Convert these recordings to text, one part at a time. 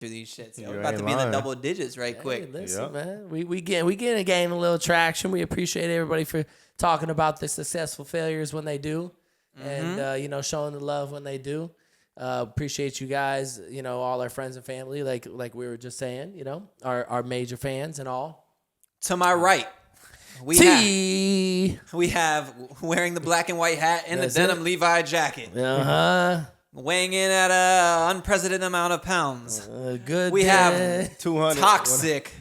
through these shits. You We're about to be in the double digits quick. Listen, man, we getting gain a little traction. We appreciate everybody for talking about the successful failures when they do, and showing the love when they do. Appreciate you guys, all our friends and family, like we were just saying, our major fans and all. To my right, we have wearing the black and white hat and the denim Levi jacket. Weighing in at an unprecedented amount of pounds. We have 200. Toxic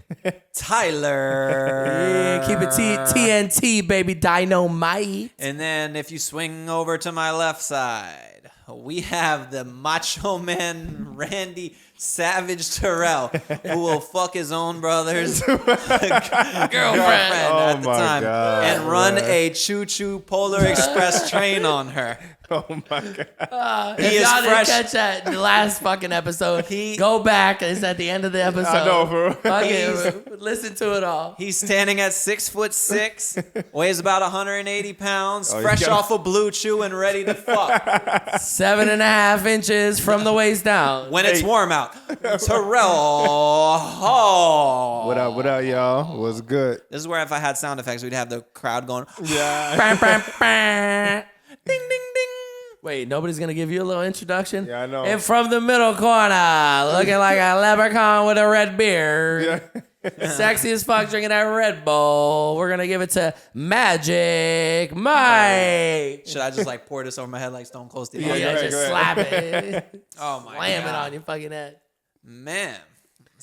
Tyler. Keep it TNT, baby, dynamite. And then if you swing over to my left side, we have the Macho Man Randy Savage Terrell, who will fuck his own brother's girlfriend at the time and run a choo-choo Polar Express train on her. Oh my God. If y'all didn't catch that in the last fucking episode, go back. It's at the end of the episode. I know, bro. Listen to it all. He's standing at 6'6", weighs about 180 pounds, fresh off of Blue Chew and ready to fuck. 7.5 inches from the waist down. When it's warm out. Terrell. What up, y'all? What's good? This is where if I had sound effects, we'd have the crowd going. Yeah. Ding, ding, ding. Wait, nobody's going to give you a little introduction? Yeah, I know. And from the middle corner, looking like a leprechaun with a red beard. Yeah. Sexy as fuck, drinking that Red Bull. We're going to give it to Magic Mike. Should I just pour this over my head like Stone Cold Steve? Yeah, just slap it. Oh, my God. Slam it on your fucking head. Man.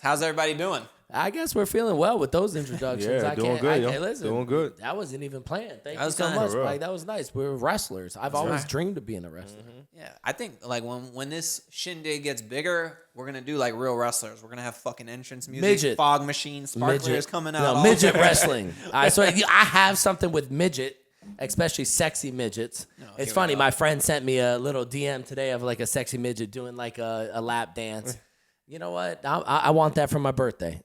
How's everybody doing? I guess we're feeling well with those introductions. Yeah, doing good, yo. Hey, listen, doing good. That wasn't even planned. Thank you so much, Mike. That was nice. We're wrestlers. I've always dreamed of being a wrestler. Mm-hmm. Yeah, I think when this shindig gets bigger, we're gonna do real wrestlers. We're gonna have fucking entrance music, midget. fog machines, sparklers coming out. No, midget wrestling. So I have something with midget, especially sexy midgets. It's funny. My friend sent me a little DM today of a sexy midget doing a lap dance. You know what? I want that for my birthday.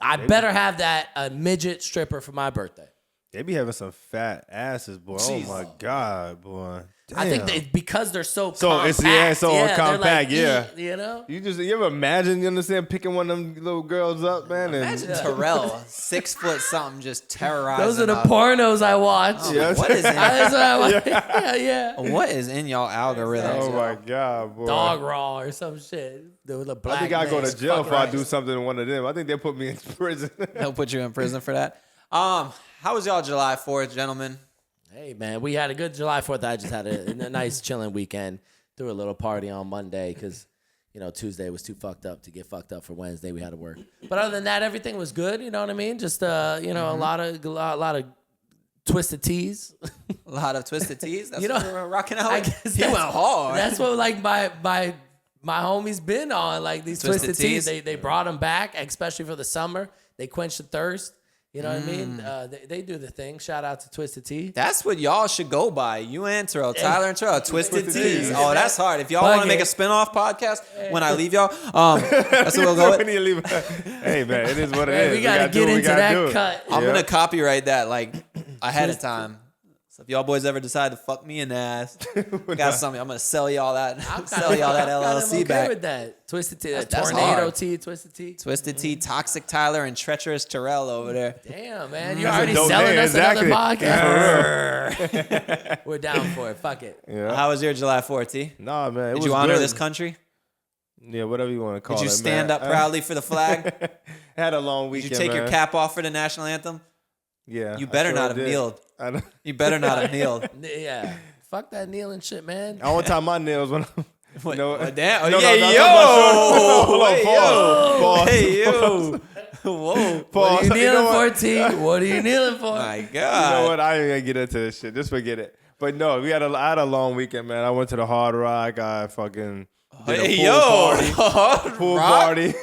I better have that a midget stripper for my birthday. They be having some fat asses, boy. Jeez. Oh my God, boy. Damn. I think because they're so compact. Compact, yeah. You ever imagine, you understand, picking one of them little girls up, man? Imagine Terrell, 6 foot something, just terrorizing. Those are the pornos I watch. Oh, yes. What is in What is in y'all algorithms? Oh my God, boy. Dog raw or some shit. I think I go to jail if I do something to one of them. I think they'll put me in prison. They'll put you in prison for that. How was y'all July 4th, gentlemen? Hey, man, we had a good July 4th. I just had a nice chilling weekend. Threw a little party on Monday because, Tuesday was too fucked up to get fucked up for Wednesday. We had to work. But other than that, everything was good. You know what I mean? Just, a lot of twisted teas. A lot of twisted teas? That's what we were rocking out. He went hard. That's what, my homies been on, these twisted teas. They brought them back, especially for the summer. They quench the thirst. You know what I mean? They do the thing. Shout out to Twisted Tea. That's what y'all should go by. You and Terrell, Tyler and Terrell, Twisted Teas. Oh, that's hard. If y'all want to make a spinoff podcast when I leave y'all, that's what we'll go with. Hey, man, it is what it is. We got to get into that cut. I'm going to copyright that ahead of time. So if y'all boys ever decide to fuck me in the ass, got something. I'm gonna sell y'all that. Sell y'all that LLC back. Okay with that. Twisted Tea, Tornado Tea, Twisted Tea, Twisted Tea, Toxic Tyler, and Treacherous Terrell over there. Damn, man, you're already selling us another podcast. We're down for it. Fuck it. Yeah. How was your July 4th, T? Nah, man. Did you honor this country? Yeah, whatever you want to call it. Did you stand up proudly for the flag? Had a long weekend. Did you take your cap off for the national anthem? Yeah. You better not have kneeled. You better not have kneeled. Yeah. Fuck that kneeling shit, man. I want to tie my nails when I'm... Damn. Hey, yo. Whoa. What are you kneeling for, T? What are you kneeling for? My God. You know what? I ain't going to get into this shit. Just forget it. But no, I had a long weekend, man. I went to the Hard Rock. I fucking did a pool party.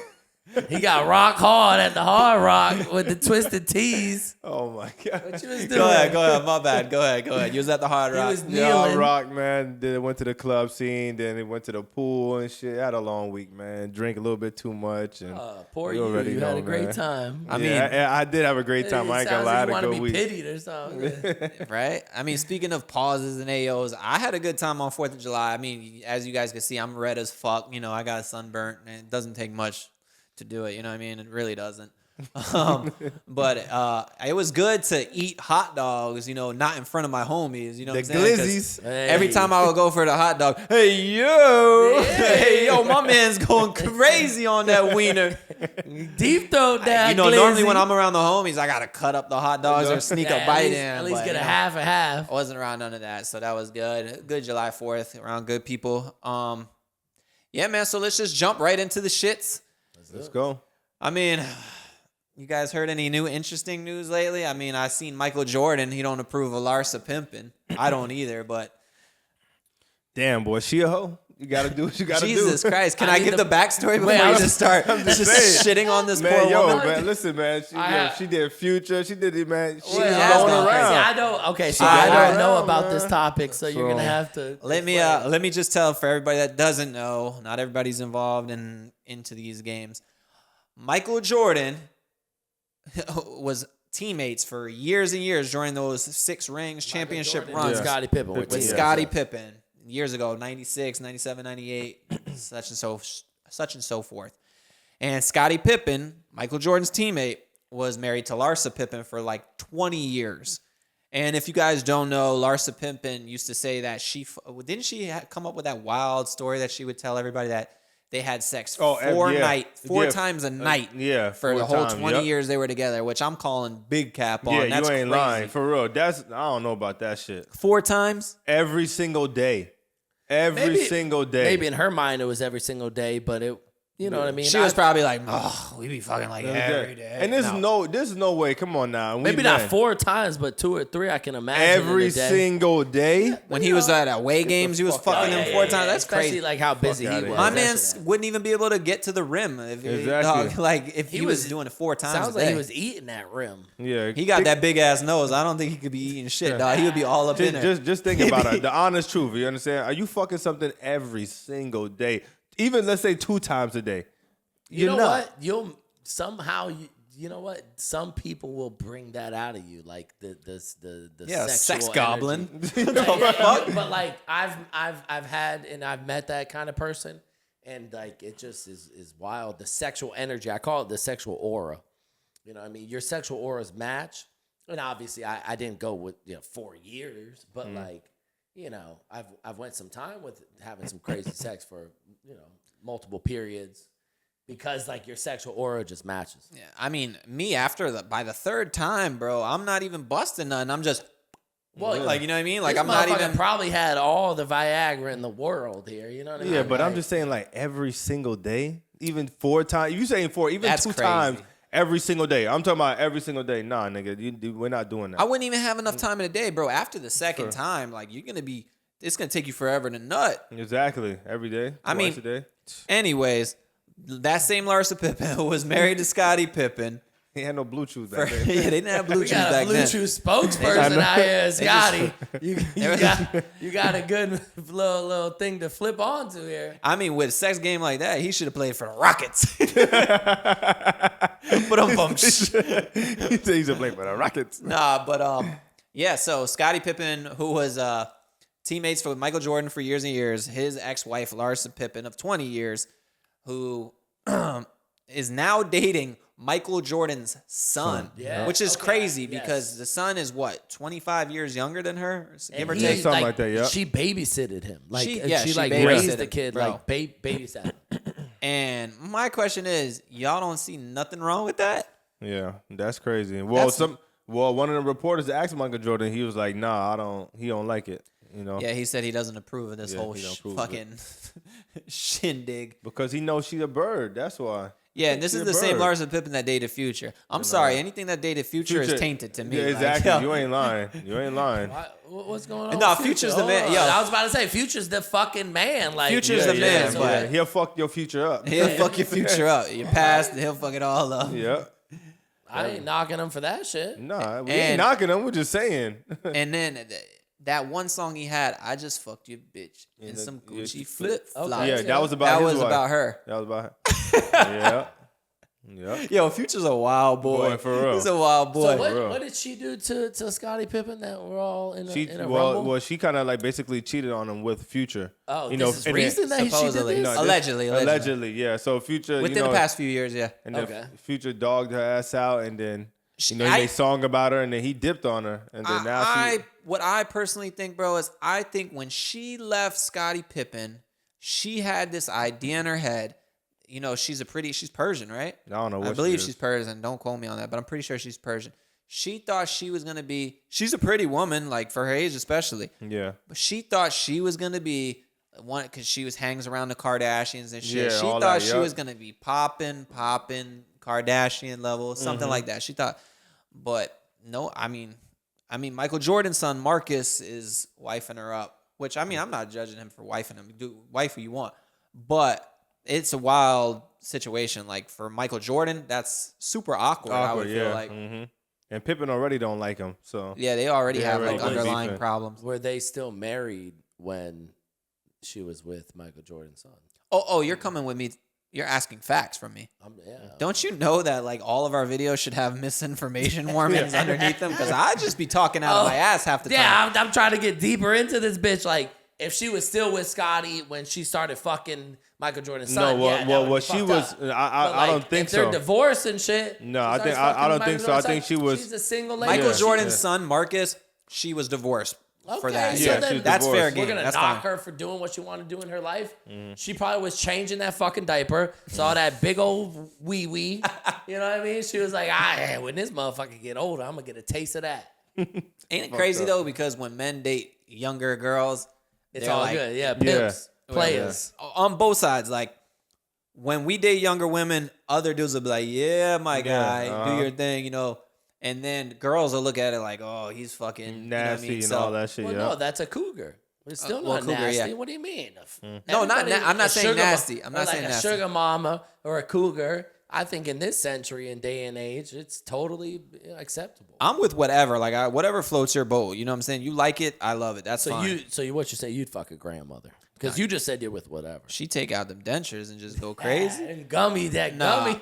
He got rock hard at the Hard Rock with the twisted tees. Oh my god. What you was doing? Go ahead. My bad. Go ahead. You was at the Hard Rock. He was Yeah, kneeling. rock, man. Then went to the club scene. Then it went to the pool and shit. Had a long week, man. Drink a little bit too much. And Poor you you. already You know, had a great man. time. I mean, I did have a great time. I ain't gonna lie, You want to to go be week. pitied or something. right? I mean, speaking of pauses and AOs, I had a good time on 4th of July. I mean, as you guys can see, I'm red as fuck. You know, I got sunburnt, and it doesn't take much to do it. You know what I mean? It really doesn't. But it was good to eat hot dogs, you know, not in front of my homies. You know The what I'm saying? 'Cause glizzies. Every time I would go for the hot dog, hey yo, my man's going crazy on that wiener. Deep throat that You know, normally glizzy. when I'm around the homies, I gotta cut up the hot dogs or sneak a bite in. At least but, get a you know, half and half. I wasn't around none of that, so that was good. Good July 4th, around good people. Yeah, man. So let's just jump right into the shits. Let's go. I mean, you guys heard any new interesting news lately? I mean, I seen Michael Jordan. He don't approve of Larsa Pimpin. I don't either, but Damn, boy, she a hoe. You gotta do what you gotta Jesus do. Christ. Can I I need give the- the backstory before Wait, you I'm just start just just saying. shitting on this Man, poor yo, woman? man, listen, man. She did Future. She did it, man. She Wait, was has going gone around. crazy. I don't. Okay, so She I got don't know around, about man. this topic, so you're gonna have to. Let me just tell for everybody that doesn't know, not everybody's involved into these games. Michael Jordan was teammates for years and years during those 6 rings championship Jordan runs and Scottie Pippen were with teammates. Scottie Pippen years ago, 96, 97, 98, such and so forth. And Scottie Pippen, Michael Jordan's teammate, was married to Larsa Pippen for like 20 years. And if you guys don't know, Larsa Pippen used to say that didn't she come up with that wild story that she would tell everybody that they had sex four times a night for 4 the whole times, 20 yep. years they were together, which I'm calling big cap on. Yeah, That's you ain't crazy. lying. For real. I don't know about that shit. 4 times? Every single day. Every single day. Maybe in her mind it was every single day, but it. You know what I mean? She was probably like, oh, we be fucking like every day. And there's no way. Come on now. maybe not 4 times, but 2 or 3. I can imagine. Every in a day. single day. When he was at away games, he was fucking them 4 times. That's Especially crazy. like how busy he outta was. here. My That man shit. wouldn't even be able to get to the rim if Exactly. if he was doing it 4 times Sounds a like day. he was eating that rim. Yeah. He got that big ass nose. I don't think he could be eating shit, dog. He would be all up in there. Just think about it. The honest truth. You understand? Are you fucking something every single day? Even let's say 2 times a day. You know not. what? You'll somehow you know what? Some people will bring that out of you, like the Yeah, sexual sex goblin. energy. But like I've had and I've met that kind of person, and like it just is wild. The sexual energy, I call it the sexual aura. You know what I mean? Your sexual auras match, and obviously I didn't go with 4 years, but like I've went some time with having some crazy sex for multiple periods. Because like your sexual aura just matches. Yeah, I mean, me by the 3rd time, bro, I'm not even busting nothing. I'm just, like, you know what I mean? Like, This I'm not even. probably had all the Viagra in the world here. You know what I mean? Yeah, but I'm Like, just saying, like, every single day, even 4 times. You saying 4, even That's 2 crazy. times every single day. I'm talking about every single day. Nah, nigga, we're not doing that. I wouldn't even have enough time in a day, bro. After the 2nd time, like, it's gonna take you forever to nut. Exactly. Every day. I mean, twice a day. Anyways, that same Larsa Pippen who was married to Scottie Pippen. He had no Bluetooth For, back yeah, then. they didn't have we Bluetooth got a back then. Bluetooth spokesperson out here, Scotty. Just- You got a good little thing to flip onto here. I mean, with a sex game like that, he should have played for the Rockets. But He said he's a play for the Rockets. Nah, but yeah. So Scottie Pippen, who was teammates with Michael Jordan for years and years, his ex-wife Larsa Pippen of 20 years, who is now dating Michael Jordan's son, Yeah. which is Okay. crazy Yes. because the son is what 25 years younger than her, give or And take. he, Something like that, yeah. She babysitted him. Like She she like babysitted raised him, the kid, bro. like babysat him. And my question is, y'all don't see nothing wrong with that? Yeah, that's crazy. Well, That's- one of the reporters asked Michael Jordan, he was like, nah, he don't like it. Yeah, he said he doesn't approve of this Yeah, whole he don't approve of it. fucking shindig. Because he knows she's a bird. That's why. Yeah, and this is You're the a same bird. Larsa Pimpin that dated Future. I'm sorry, anything that dated Future is tainted to me. Yeah, Like, exactly. yo. You ain't lying. You ain't lying. What's going on? No, with Future's the Hold man. on. Yo. I was about to say Future's the fucking man. Like Future's the man, so but- He'll fuck your future up. He'll fuck your future up. Your past, he'll fuck it all up. Yeah. I ain't knocking him for that shit. Nah, we And- ain't knocking him. We're just saying. And then that one song he had, I just fucked your bitch in the- some yeah, Gucci flip flops. Okay. Yeah, that was about That his was wife. about her. That was about her. Yeah. Yeah. Yo, Future's a wild boy. Boy, for real. He's a wild boy. So real. what did she do to Scottie Pippen that we're all in She a rumble? well, she kind of like basically cheated on him with Future. Oh, you this know, is and then- recent that she did supposedly. this? No, Allegedly. allegedly, yeah. So Future, Within you know, the past few years, yeah. and then Okay. Future dogged her ass out, and then he I- made song about her, and then he dipped on her, and then now she. What I personally think, bro, is I think when she left Scottie Pippen, she had this idea in her head. You know, she's Persian, right? I don't know what I believe she is. she's Persian. Don't quote me on that, but I'm pretty sure she's Persian. She thought she was gonna be. She's a pretty woman, like for her age, especially. Yeah. But she thought she was gonna be one because she hangs around the Kardashians and shit. Yeah, She all thought that, she yup. was gonna be popping Kardashian level, something like that. She thought, but no, I mean, Michael Jordan's son Marcus is wifing her up. Which I mean, I'm not judging him for wifing him. Do wife who you want, but it's a wild situation. Like for Michael Jordan, that's super awkward. I would feel like. And Pippen already don't like him, so Yeah, they already They have already like been underlying beefing. problems. Were they still married when she was with Michael Jordan's son? Oh, you're coming with me. You're asking facts from me. Yeah. Don't you know that like all of our videos should have misinformation warnings underneath them? Because I just be talking out of my ass half the time. Yeah, I'm trying to get deeper into this bitch. Like, if she was still with Scotty when she started fucking Michael Jordan's son, No, yeah, well, that would what be she fucked was, up. I But, like, don't think if they're so. divorced and shit. No, she I starts think- fucking I don't Michael think so. I Jordan's think son, she was- She's a single lady. Michael Yeah, Jordan's yeah. son, Marcus, she was divorced for Okay, that. so Yeah, then she was That's fair divorced. game. We're gonna That's knock fine. her for doing what she wanted to do in her life. She probably was changing that fucking diaper, saw that big old wee wee. You know what I mean? She was like, when this motherfucker get older, I'm gonna get a taste of that. Ain't it crazy though? Because when men date younger girls, It's they're all like, good. Yeah, pimps, players. on both sides. Like when we date younger women, other dudes will be like, "Yeah, my guy, do your thing," you know. And then girls will look at it like, "Oh, he's fucking nasty you know what I mean? and So- all that shit. Well, yeah. no, that's a cougar. It's still well, not cougar, nasty. yeah. What do you mean? No, not Everybody- I'm not a saying sugar nasty. I'm or not like saying a nasty. sugar mama or a cougar. I think in this century and day and age, it's totally acceptable. I'm with whatever. Like whatever floats your boat. You know what I'm saying? You like it, I love it. That's fine. What you say? You'd fuck a grandmother because you just said you're with whatever. She take out them dentures and just go crazy. And gummy, that Nah. gummy.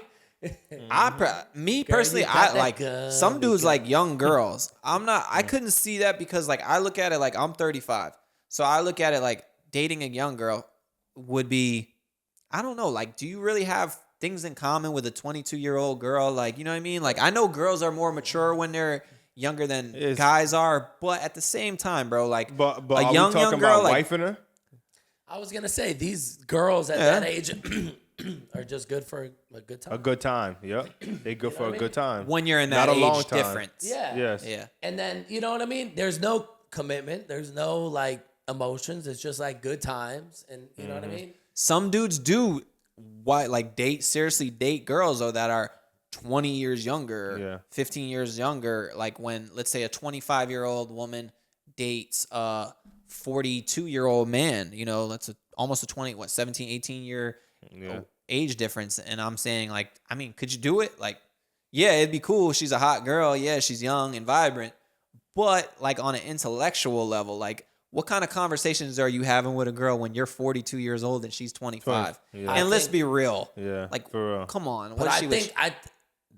Me personally, you got I that like gun, some you dudes got- like young girls. I couldn't see that because like I look at it like I'm 35, so I look at it like dating a young girl would be, I don't know, like do you really have things in common with a 22-year-old girl? Like you know what I mean? Like I know girls are more mature when they're younger than It's- guys are, but at the same time, bro, like But a are young we talking girl, about like wifing her? I was gonna say these girls at that age are just good for a good time. A good time. Yep. They good for a good time. when you're in Not that a long age time. difference. Yeah. Yes. Yeah. And then you know what I mean? There's no commitment. There's no like emotions. It's just like good times. And you know what I mean? Some dudes do seriously date girls though that are 20 years younger, Yeah. 15 years younger. Like when, let's say, a 25-year-old woman dates a 42-year-old man, you know, that's almost a 17, 18-year age difference. And I'm saying, like, I mean, could you do it? Like, yeah, it'd be cool. She's a hot girl. Yeah, she's young and vibrant. But, like, on an intellectual level, like, what kind of conversations are you having with a girl when you're 42 years old and she's 25? Yeah. And let's be real. Yeah, Like, for real. come on. But What I she was- think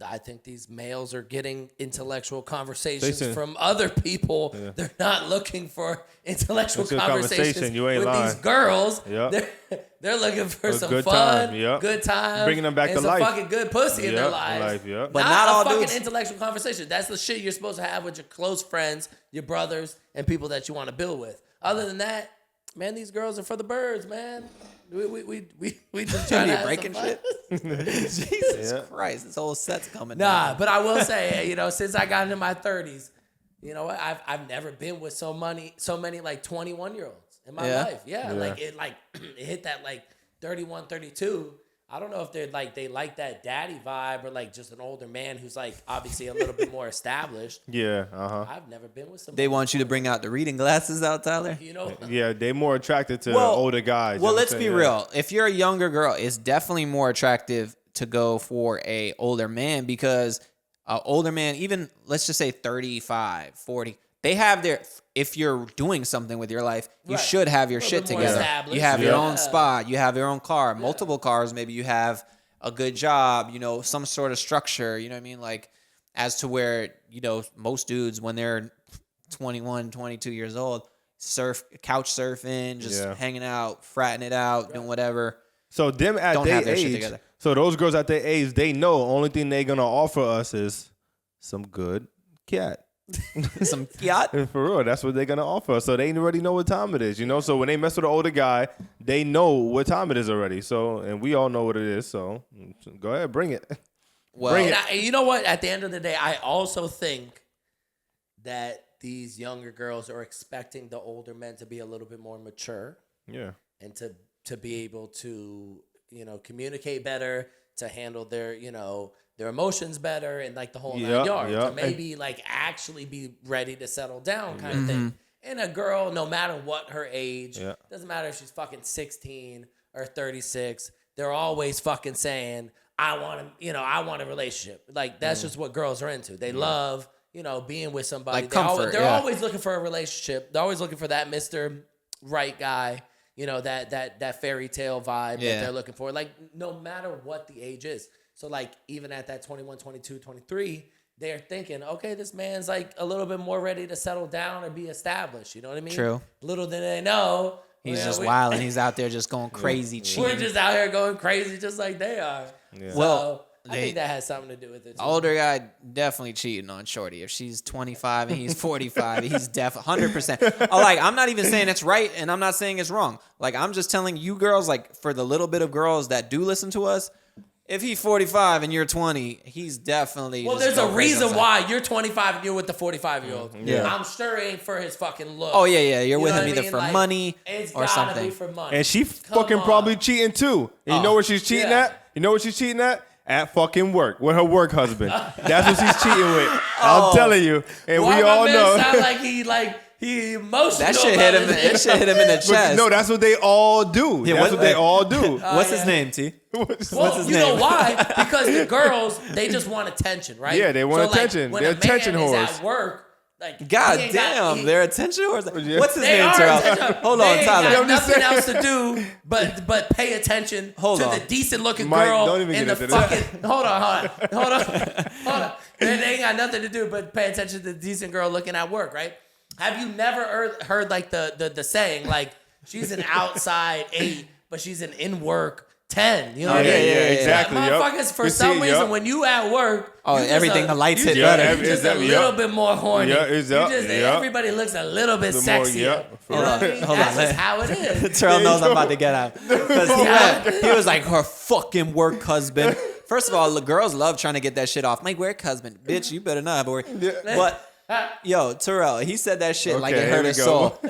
I think these males are getting intellectual conversations Listen. from other people. They're not looking for intellectual It's a conversations conversation. You ain't with lying. these girls. Yep. They're looking for A some good fun, time. Yep. good time, Bringing them back and to some life. fucking good pussy in their Yep, lives. yep. But not not all a fucking dudes- intellectual conversation. That's the shit you're supposed to have with your close friends, your brothers, and people that you want to build with. Other than that, man, these girls are for the birds, man. We just trying to You have breaking some fun. shit? Jesus Yeah. Christ, this whole set's coming Nah, down. but I will say, you know, since I got into my 30s, you know what? I've never been with so many like 21-year-olds in my Yeah? life. Yeah, like it hit that like 31, 32. I don't know if they like that daddy vibe or like just an older man who's like obviously a little bit more established. Yeah, I've never been with somebody. They want you to bring out the reading glasses out, Tyler. You know. Yeah, they more attracted to older guys. Well, you know let's what I'm be saying? real. If you're a younger girl, it's definitely more attractive to go for a older man because an older man, even let's just say 35, 40, they have their. If you're doing something with your life, you Right. should have your A little shit bit more together. established. You have your Yeah. own spot. You have your own car, multiple cars. Maybe you have a good job. You know, some sort of structure. You know what I mean? Like, as to where most dudes when they're 21, 22 years old, couch surfing, just hanging out, fratting it out, doing whatever. So them at Don't their have their shit age, together. so those girls at their age, they know only thing they gonna offer us is some good cat. Some yacht. And for real, that's what they're gonna offer us. So they already know what time it is, you know. So when they mess with an older guy, they know what time it is already. So and we all know what it is. So go ahead, bring it. Well, Bring it. And you know what? At the end of the day, I also think that these younger girls are expecting the older men to be a little bit more mature Yeah. and to be able to communicate better, to handle their their emotions better, and like the whole nine yards. To maybe like actually be ready to settle down, kind of thing. And a girl, no matter what her age, doesn't matter if she's fucking 16 or 36, they're always fucking saying, I want a relationship. Like that's just what girls are into. They love, being with somebody. Like comfort. They're always looking for a relationship. They're always looking for that Mr. Right guy, that fairy tale vibe that they're looking for. Like no matter what the age is. So like even at that 21, 22, 23, they're thinking, okay, this man's like a little bit more ready to settle down and be established. You know what I mean? True. Little did they know. He's just wild and he's out there just going crazy cheating. We're just out here going crazy just like they are. Yeah. So, Well, I think that has something to do with it too. Older guy definitely cheating on Shorty. If she's 25 and he's 45, he's 100%. Like, I'm not even saying it's right and I'm not saying it's wrong. Like, I'm just telling you girls, like, for the little bit of girls that do listen to us, if he's 45 and you're 20, he's definitely. Well, just there's a going crazy reason outside. why you're 25 and you're with the 45-year-old. Yeah. I'm sure it ain't for his fucking look. Oh, yeah. You're with know him what I either mean? for Like, money it's or gotta something. Be for money. And she Come fucking on. probably cheating too. And you know what she's cheating at? You know what she's cheating at? At fucking work with her work husband. That's what she's cheating with. I'm telling you. And Why we my all man know. sound like he emotional. That shit hit him. That shit hit him in the chest. But no, that's what they all do. Yeah, That's what they all do. What's his name, T? What's Well, his you know name? why? Because the girls, they just want attention, right? Yeah, they want attention. When They're a man attention is whores. at work, like God he ain't damn, got, they're attention whores. Yeah. What's his they name, are Terrell? attention. Hold they on, ain't Tyler. got I'm just nothing saying. else to do but pay attention Hold to on. the decent looking Mike, girl don't even in get the into that. fucking. Hold on. They ain't got nothing to do but pay attention to the decent girl looking at work, right? Have you never heard like the saying like she's an outside 8, but she's an in work 10? You know what I Yeah, mean? exactly. Like, Yup. motherfuckers, for You some see, reason, yup. when you at work, Oh, you just everything, the lights hit you better. just, you just a Exactly, little yup. bit more horny. Yeah, it's You up, just, yup. everybody looks a little bit The more, sexier. yup, You know what I mean? Hold That's on, just how it is. Terrell knows I'm about to get out. Because he was like, her fucking work husband. First of all, the girls love trying to get that shit off. My work husband. Bitch, you better not have a work. But, yo, Terrell, he said that shit like Okay, it here hurt we his go. soul.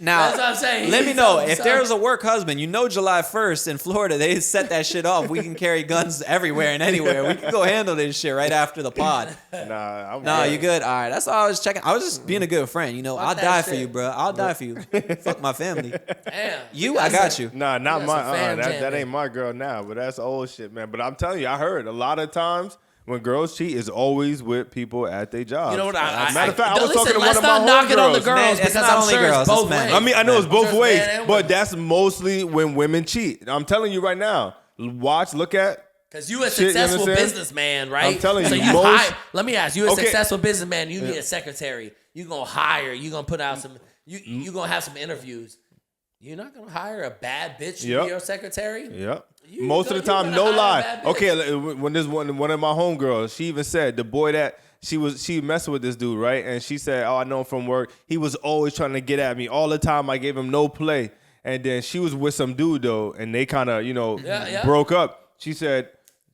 Now, That's what I'm saying. let me He's know so- if there's a work husband. You know, July 1st in Florida, they set that shit off. We can carry guns everywhere and anywhere. We can go handle this shit right after the pod. Nah, I'm No, good. you good? All right. That's all I was checking. I was just being a good friend. You know, Fuck I'll that die for shit. you, bro. I'll die for you. Fuck my family. Damn. You, I got you. Nah, not got my. some fam That jamming. ain't my girl now. But that's old shit, man. But I'm telling you, I heard a lot of times when girls cheat, it's always with people at their jobs. You know what? Matter of fact, I was listen, talking to one let's of my not knock it on the homegirls. girls Man, it's because not I'm only sure girls, it's it's both men. ways. I mean, I know it's both Just ways, men and but women. that's mostly when women cheat. I'm telling you right now. Watch, look at. Because you a Shit, you successful understand? businessman, right? I'm telling so you, you most- hire. Let me ask you, a Okay. successful businessman, you need a secretary. You gonna hire. You gonna put out some. You gonna have some interviews. You're not gonna hire a bad bitch to Yep. be your secretary. Yep. You Most of the gonna time, no hire a lie. bad bitch. Okay, when this one of my homegirls, she even said the boy that she messing with this dude, right? And she said, "Oh, I know him from work. He was always trying to get at me all the time. I gave him no play." And then she was with some dude though, and they kind of Yeah. broke up. She said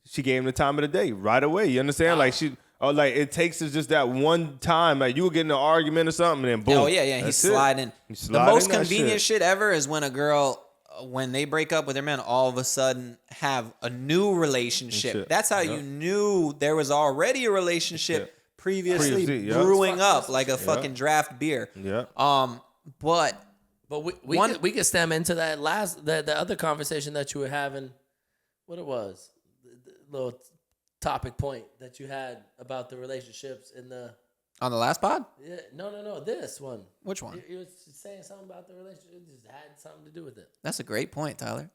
she gave him the time of the day right away. You understand? Like like it takes us just that one time. Like you were getting in an argument or something, and then boom. Oh, yeah. He's That's it. sliding. He's The sliding most that convenient shit ever is when a girl when they break up with their man, all of a sudden have a new relationship. Shit. That's how you knew there was already a relationship previously yeah. brewing up like a fucking draft beer. Yeah. But we could stem into that the other conversation that you were having. What it was, the little topic point that you had about the relationships in the. on the last pod, No, this one. which one? You was saying something about the relationship. It just had something to do with it. That's a great point, Tyler.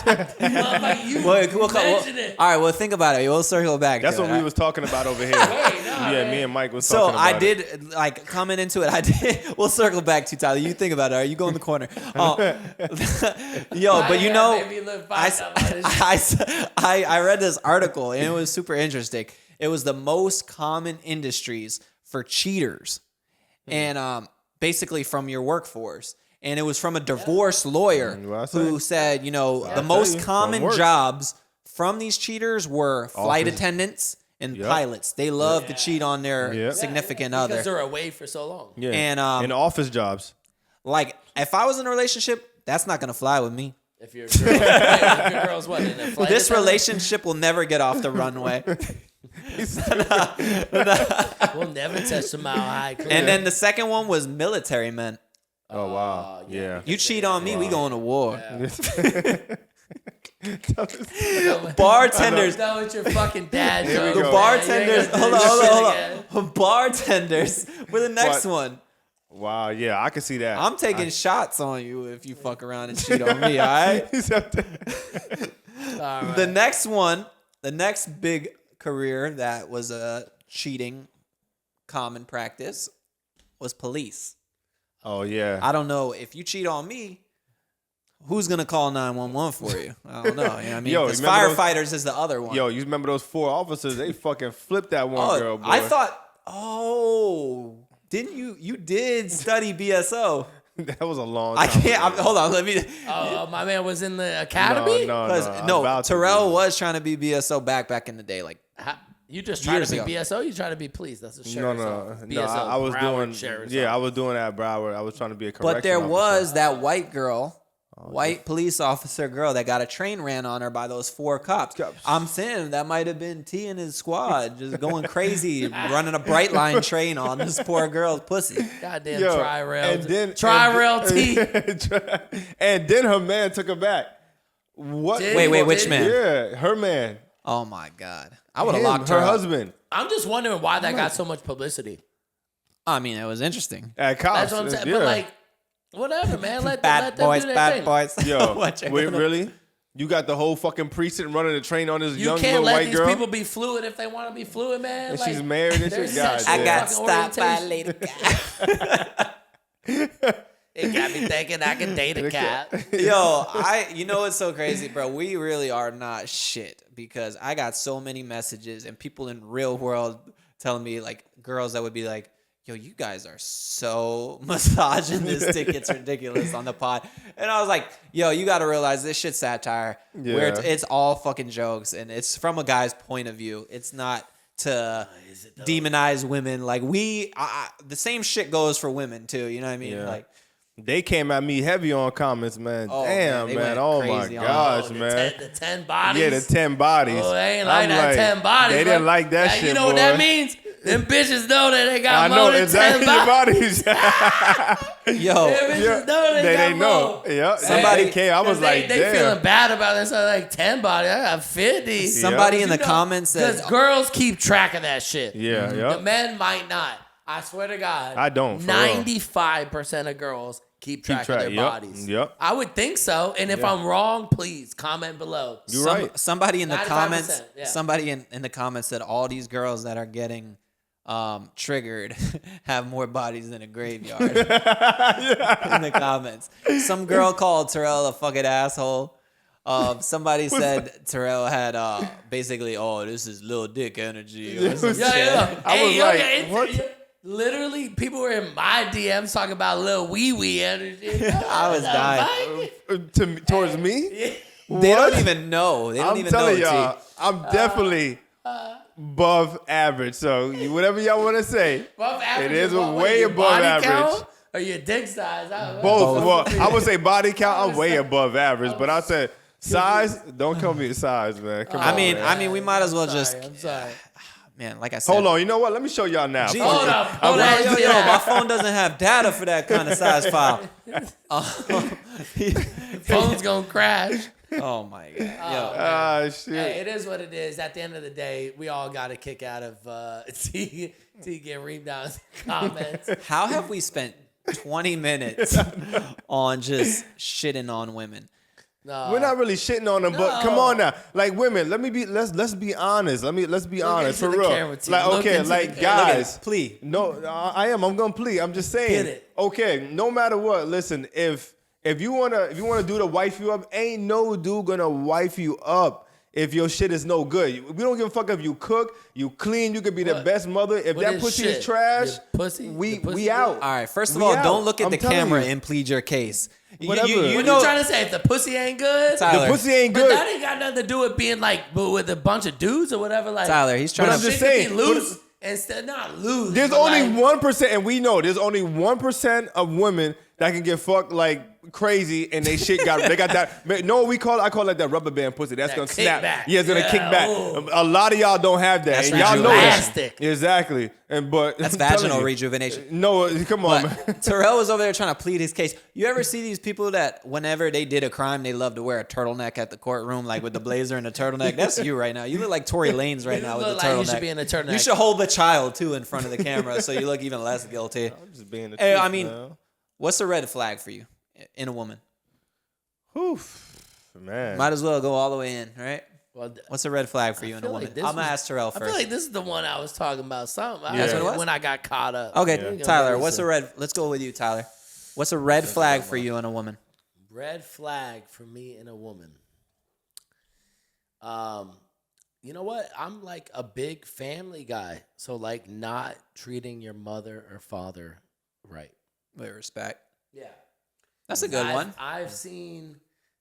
Like you mentioned it. All right, well, think about it. We'll circle back. That's to what it. we was talking about over here. Me and Mike was So talking about I did like coming into it. I did. We'll circle back to Tyler. You think about it. All right, you go in the corner. Yo, but you know, I read this article and it was super interesting. It was the most common industries for cheaters, and basically from your workforce. And it was from a divorce lawyer who said, you know, the most common jobs from these cheaters were flight attendants and pilots. They love to cheat on their significant other because they're away for so long. Yeah. And in office jobs. like if I was in a relationship, that's not gonna fly with me. If your girl's what? In a flight This attendant? relationship will never get off the runway. We'll never touch the mile high. And then the second one was military men. Oh wow. Yeah. You cheat on me, we going to war. Bartenders. That was your fucking dad. Here we joke. go. Bartenders. Yeah, Hold on. Bartenders were the next one. Wow. Yeah, I can see that. I'm taking shots on you if you fuck around and cheat on me, all right? All right. The next one, the next big career that was a cheating common practice was police. Oh yeah. I don't know if you cheat on me, who's gonna call 911 for you? I don't know. You know what I mean? Yo, Because you remember firefighters is the other one. Yo, you remember those 4 officers? They fucking flipped that one girl, boy. I thought, didn't you? You did study BSO. that was a long I time can't. ago. Hold on. Let me. Oh, my man was in the academy. No, Terrell was trying to be BSO back in the day. Like You just trying Years to be ago. BSO? You trying to be police? That's a No, sheriff's no, office. no. BSO, I was Broward doing. Sheriff's Yeah, I office. was doing that at Broward. I was trying to be a correction But there officer. was that white girl, white police officer girl that got a train ran on her by those 4 cops. I'm saying that might have been T and his squad just going crazy, running a bright line train on this poor girl's pussy. Goddamn Yo, tri-rail. and then Tri-rail T. and then her man took her back. What? Did Wait, he? which Did man? Yeah, her man. Oh my God. I would have locked her her up. husband I'm just wondering why that got so much publicity. I mean, it was interesting. at cops. That's what I'm saying. Yeah. But like, whatever, man. Let Bad them boys, do their bad thing. boys. Yo, What you wait, gonna- really? You got the whole fucking precinct running the train on this You young can't little let white these girl? people be fluid if they want to be fluid, man. And Like, she's married and their shit. God sexual I damn. got fucking stopped by a orientation. lady cat. It got me thinking I could date a cat. Yo, you know what's so crazy, bro? We really are not shit because I got so many messages and people in real world telling me, like, girls that would be like, yo, you guys are so misogynistic. It's ridiculous on the pod. And I was like, yo, you got to realize this shit's satire. Yeah. Where it's all fucking jokes and it's from a guy's point of view. It's not to demonize women. Like the same shit goes for women too. You know what I mean? Yeah. Like, They came at me heavy on comments, man. Oh, Damn, man, they man. went Oh my crazy on gosh, the man. the 10 bodies. Yeah, the 10 bodies. Oh, they ain't like I'm that 10 bodies. They bro. didn't like that Now, shit, You know what that boy. means? Them bitches know that they got I more know than exactly 10 your bodies. bodies. yo, Them bitches Yeah, know they got know. more. Yeah, Somebody- they came. I was like, they damn. feeling bad about it. So like 10 bodies. I got 50. somebody in the You know, comments said, Because girls keep track of that shit. Yeah, The yeah. men might not. I swear to God. I don't, for real. 95% of girls keep track of their yep, bodies. yep. I would think so. And if I'm wrong, please comment below. You're right. Somebody in the 95%, comments, yeah. somebody in the comments said all these girls that are getting triggered have more bodies than a graveyard. In the comments, some girl called Terrell a fucking asshole. Somebody said Terrell had basically, oh, this is little dick energy. Or some Yeah, shit. yeah. I was like, what? Literally, people were in my DMs talking about little wee wee energy. I was dying. Towards me? They don't even know. They don't I'm even telling know. y'all, T. I'm definitely above average. So whatever y'all want to say, Above average it is in what way? way Your above body average. count? or your dick size? Both. Well, I would say body count. I'm way above average, but I said size. Don't call me a size, man. Come on. Man. I mean, we might as well just. I'm sorry. Man, like I said. Hold on. You know what? Let me show y'all now. Jesus. Hold up. Hold Yo, on. my phone doesn't have data for that kind of size file. Phone's gonna crash. Oh my god. Yo. Shit. Hey, it is what it is. At the end of the day, we all got a kick out of T getting rebounds comments. How have we spent 20 minutes on just shitting on women? No. We're not really shitting on them, but come on now, like women. Let's be honest. Let's be honest for into the real. camera, T. Like Look okay, into like the guys, Plea. No, I am. I'm gonna plead. I'm just saying. Get it. Okay, no matter what. Listen, if you wanna do to wife you up, ain't no dude gonna wife you up if your shit is no good. We don't give a fuck if you cook, you clean, you could be the best mother. If What that is pussy shit? is trash, Your pussy? we The pussy we out. good? All right. First of We all, out. don't look at I'm the telling camera you. and plead your case. Whatever. You What know, you trying to say? If the pussy ain't good, Tyler. The pussy ain't but good. that ain't got nothing to do with being like with a bunch of dudes or whatever. Like Tyler, he's trying But to. I'm just shit could saying, be loose instead not loose. There's but only like, 1%, and we know there's only 1% of women that can get fucked like crazy, and they got that. No, I call it that rubber band pussy. That's That gonna snap. kickback. Yeah, it's gonna Yeah, kick back. ooh. A lot of y'all don't have that, That's and y'all know that. elastic. Exactly. But That's I'm telling vaginal you. rejuvenation. No, come on, man. But Terrell was over there trying to plead his case. You ever see these people that whenever they did a crime, they love to wear a turtleneck at the courtroom, like with the blazer and the turtleneck? That's you right now. You look like Tory Lanez right You now with the look like turtleneck. you should be in a turtleneck. You should hold the child too in front of the camera so you look even less guilty. I'm just being the Hey, truth, I mean, man. what's a red flag for you in a woman? Man. Might as well go all the way in, right? Well, What's a red flag for you in a feel woman? like this I'm gonna was- ask Terrell I first. feel like this is the one I was talking about. Something. That's what it was? When I got caught up. Okay, Yeah. Tyler, what's a red? Let's go with you, Tyler. What's a red flag for you in a woman? Red flag for me in a woman. You know what? I'm like a big family guy, so like not treating your mother or father right. With respect. Yeah, That's a good one. I've seen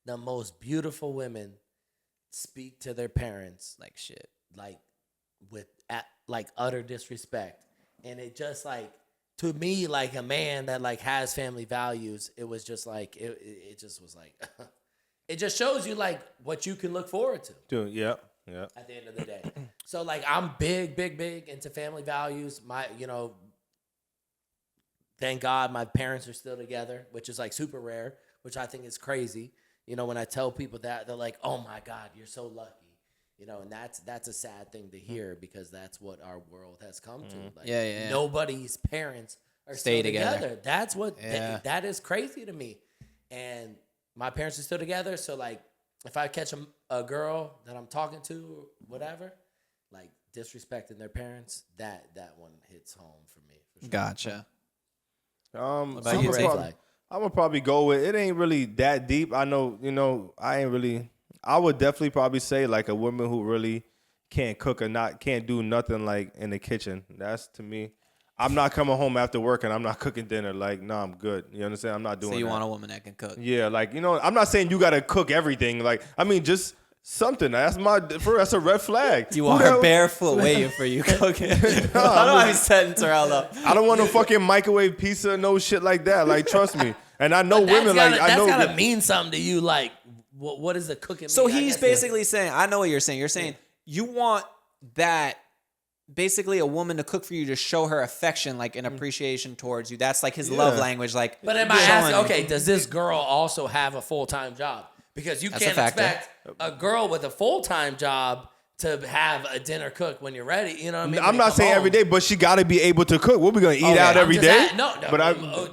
the most beautiful women speak to their parents Like shit. like like utter disrespect, and it just like to me like a man that like has family values. It was just like it just was like it just shows you like what you can look forward to. Dude, yeah. At the end of the day. So like I'm big into family values. Thank God my parents are still together, which is like super rare, which I think is crazy. When I tell people that, they're like, "Oh my God, you're so lucky." And that's a sad thing to hear because that's what our world has come to. Like, Yeah. Nobody's parents are Stay still together. together. That's what Yeah. that is crazy to me. And my parents are still together, so like if I catch a girl that I'm talking to, whatever, like disrespecting their parents, that one hits home for me. For sure. Gotcha. I'm you, T? gonna probably go with it. Ain't really that deep. I know. I would definitely probably say like a woman who really can't cook or can't do nothing like in the kitchen. That's to me. I'm not coming home after work and I'm not cooking dinner. Like, no, I'm good. You understand? I'm not doing So you that. want a woman that can cook? Yeah, like, I'm not saying you gotta cook everything. Like, I mean, just something. That's a red flag. You Who want the her hell- barefoot waiting for you cooking. I don't know be setting Terrell up. I don't want no fucking microwave pizza, no shit like that. Like, trust me. And I know But that's women gotta, like I that's know gotta that- mean something to you. Like, what is the cooking? So mean? I he's guess basically saying, I know what you're saying. You're saying you want that, basically a woman to cook for you to show her affection, like an appreciation towards you. That's like his love language. Like, But am I showing- asking? Okay, does this girl also have a full-time job? Because you That's can't a factor. expect a girl with a full-time job to have a dinner cook when you're ready. You know what I mean? I'm not saying every day, but she got to be able to cook. What we gonna eat Okay. out I'm every just day? No. But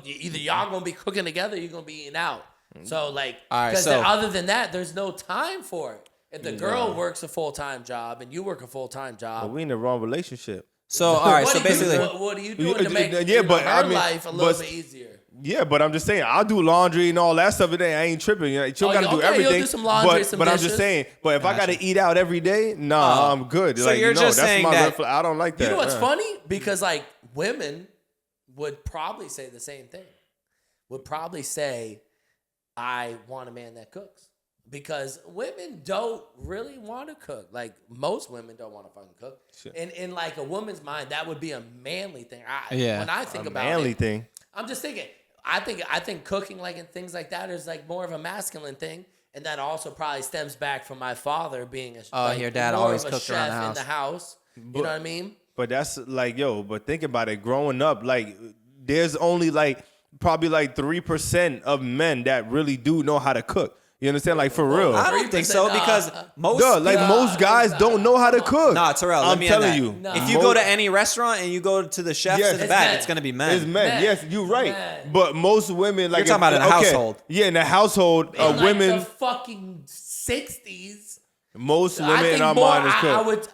Either y'all gonna be cooking together, or you're gonna be eating out. So like, All right, because so- other than that, there's no time for it. If the girl works a full-time job and you work a full-time job, we in the wrong relationship. So, all right. what So do you- basically, what are you doing to make Yeah, but her I mean, life a little but- bit easier? Yeah, but I'm just saying, I'll do laundry and all that stuff today. I ain't tripping. You don't got to do okay, everything. you'll do some laundry, but, some but I'm dishes. just saying, but if I got to eat out every day, nah, I'm good. So like, you're just that's saying my that- red flag. I don't like that. You know what's Yeah. funny? Because like women would probably say the same thing. Would probably say, I want a man that cooks. Because women don't really want to cook. Like most women don't want to fucking cook. Shit. And in like a woman's mind, that would be a manly thing. Yeah. When I think A about manly it, thing. I'm just thinking, I think cooking like and things like that is like more of a masculine thing, and that also probably stems back from my father being your dad more always of a cooked around chef the in the house. You know what I mean? But that's like, yo, but think about it. Growing up, like, there's only like probably like 3% of men that really do know how to cook. You understand? Like, for real. I don't think so because most most guys don't know how to cook. Nah, Terrell, let I'm me telling end you. that. If you go to any restaurant and you go to the chefs Yes. in the It's back, men. it's gonna be men. It's men. Yes, you're right. Men. But most women, like, You're talking about in a household. Yeah, in a household, In like women, the fucking 60s. most I women in think our more. mind is I cook. would.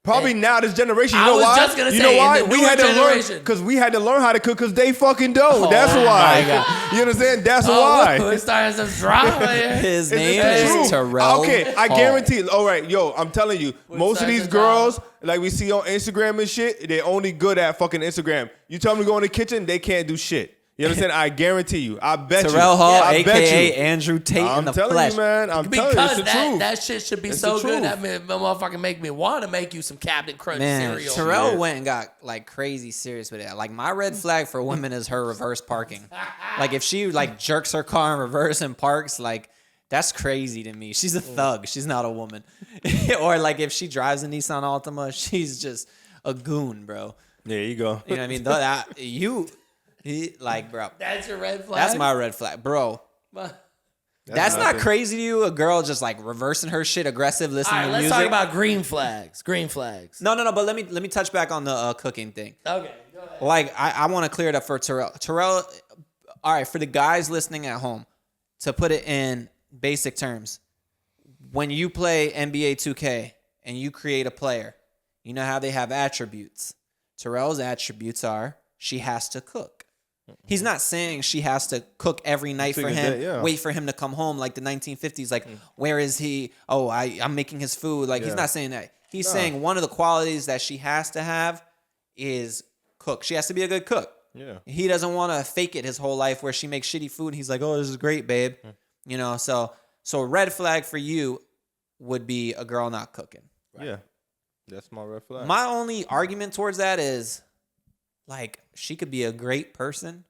Probably now this generation. You I know was why? just gonna you say, know in why? the We newer had to learn generation. because we had to learn how to cook because they fucking don't. That's my why. God. You understand? That's Oh, why. we're starting some drama here. His It's name the is truth. Terrell. Okay, I Hall. guarantee. All right, yo, I'm telling you, most of such these a girls, job. like we see on Instagram and shit, they only good at fucking Instagram. You tell them to go in the kitchen, they can't do shit. You understand? I guarantee you. I bet you. Terrell Hall, I bet aka you. Andrew Tate I'm in the telling flesh. you, man. I'm telling you, it's Because the truth. that shit should be It's so the good. truth. That motherfucking make me want to make you some Captain Crunch Man, cereal. Terrell Yeah. went and got like crazy serious with it. Like my red flag for women is her reverse parking. Like if she like jerks her car in reverse and parks, like that's crazy to me. She's a thug. She's not a woman. Or like if she drives a Nissan Altima, she's just a goon, bro. There you go. You know what I mean? Like, bro, That's your red flag. that's my red flag, bro. That's not nothing. crazy to you. A girl just like reversing her shit, aggressive, All listening right, to let's music. talk about green flags. Green flags. No. But let me touch back on the cooking thing. Okay, go ahead. Like I want to clear it up for Terrell. Terrell, all right, for the guys listening at home, to put it in basic terms, when you play NBA 2K and you create a player, you know how they have attributes. Terrell's attributes are she has to cook. He's not saying she has to cook every night for him, wait for him to come home like the 1950s. Like, where is he? Oh, I'm making his food. Like, he's not saying that. He's saying one of the qualities that she has to have is cook. She has to be a good cook. Yeah. He doesn't want to fake it his whole life where she makes shitty food. And he's like, oh, this is great, babe. You know, so a red flag for you would be a girl not cooking. Yeah. That's my red flag. My only argument towards that is, like, she could be a great person,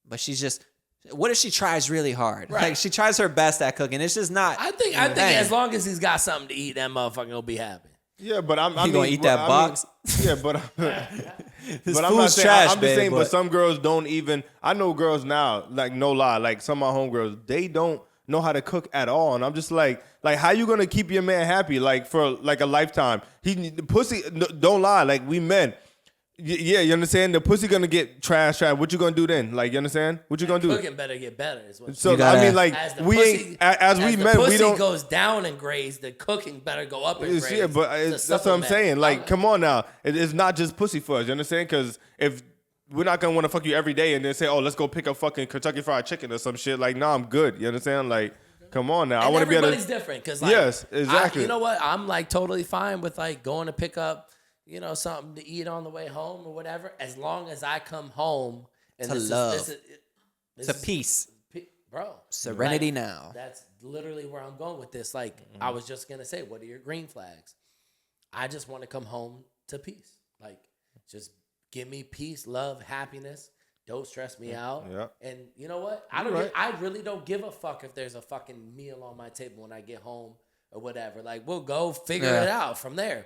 but she's just. What if she tries really hard? Right. Like she tries her best at cooking. It's just not. I think as long as he's got something to eat, that motherfucker will be happy. Yeah, but I'm. You gonna eat that box? Yeah, but His but I'm not food's saying. trash, I'm just babe, saying. But but some girls don't even. I know girls now. Like, no lie. Like some of my homegirls, they don't know how to cook at all, and I'm just like how you gonna keep your man happy like for like a lifetime? The pussy. Don't lie. Like we men. Yeah, you understand? The pussy gonna get trash. What you gonna do then? Like, you understand? What you gonna do? Cooking better get better. Is what So gotta- I mean, like as the we pussy, ain't as we the men. We pussy don't. goes down in grades. The cooking better go up in grades. Yeah, but It's a that's what I'm supplement. saying. Like, come on now. It's not just pussy for us. You understand? Because if we're not gonna want to fuck you every day and then say, oh, let's go pick up fucking Kentucky Fried Chicken or some shit. Like, nah, I'm good. You understand? Like, come on now. I And want to be able everybody's to. different because, like, Yes, exactly. you know what? I'm like totally fine with like going to pick up, you know, something to eat on the way home or whatever, as long as I come home and To this love. is it's a peace. bro. Serenity like, now. That's literally where I'm going with this. Like, I was just gonna say, what are your green flags? I just want to come home to peace. Like, just give me peace, love, happiness. Don't stress me out. Yeah. And you know what? I really don't give a fuck if there's a fucking meal on my table when I get home or whatever. Like, we'll go figure it out from there.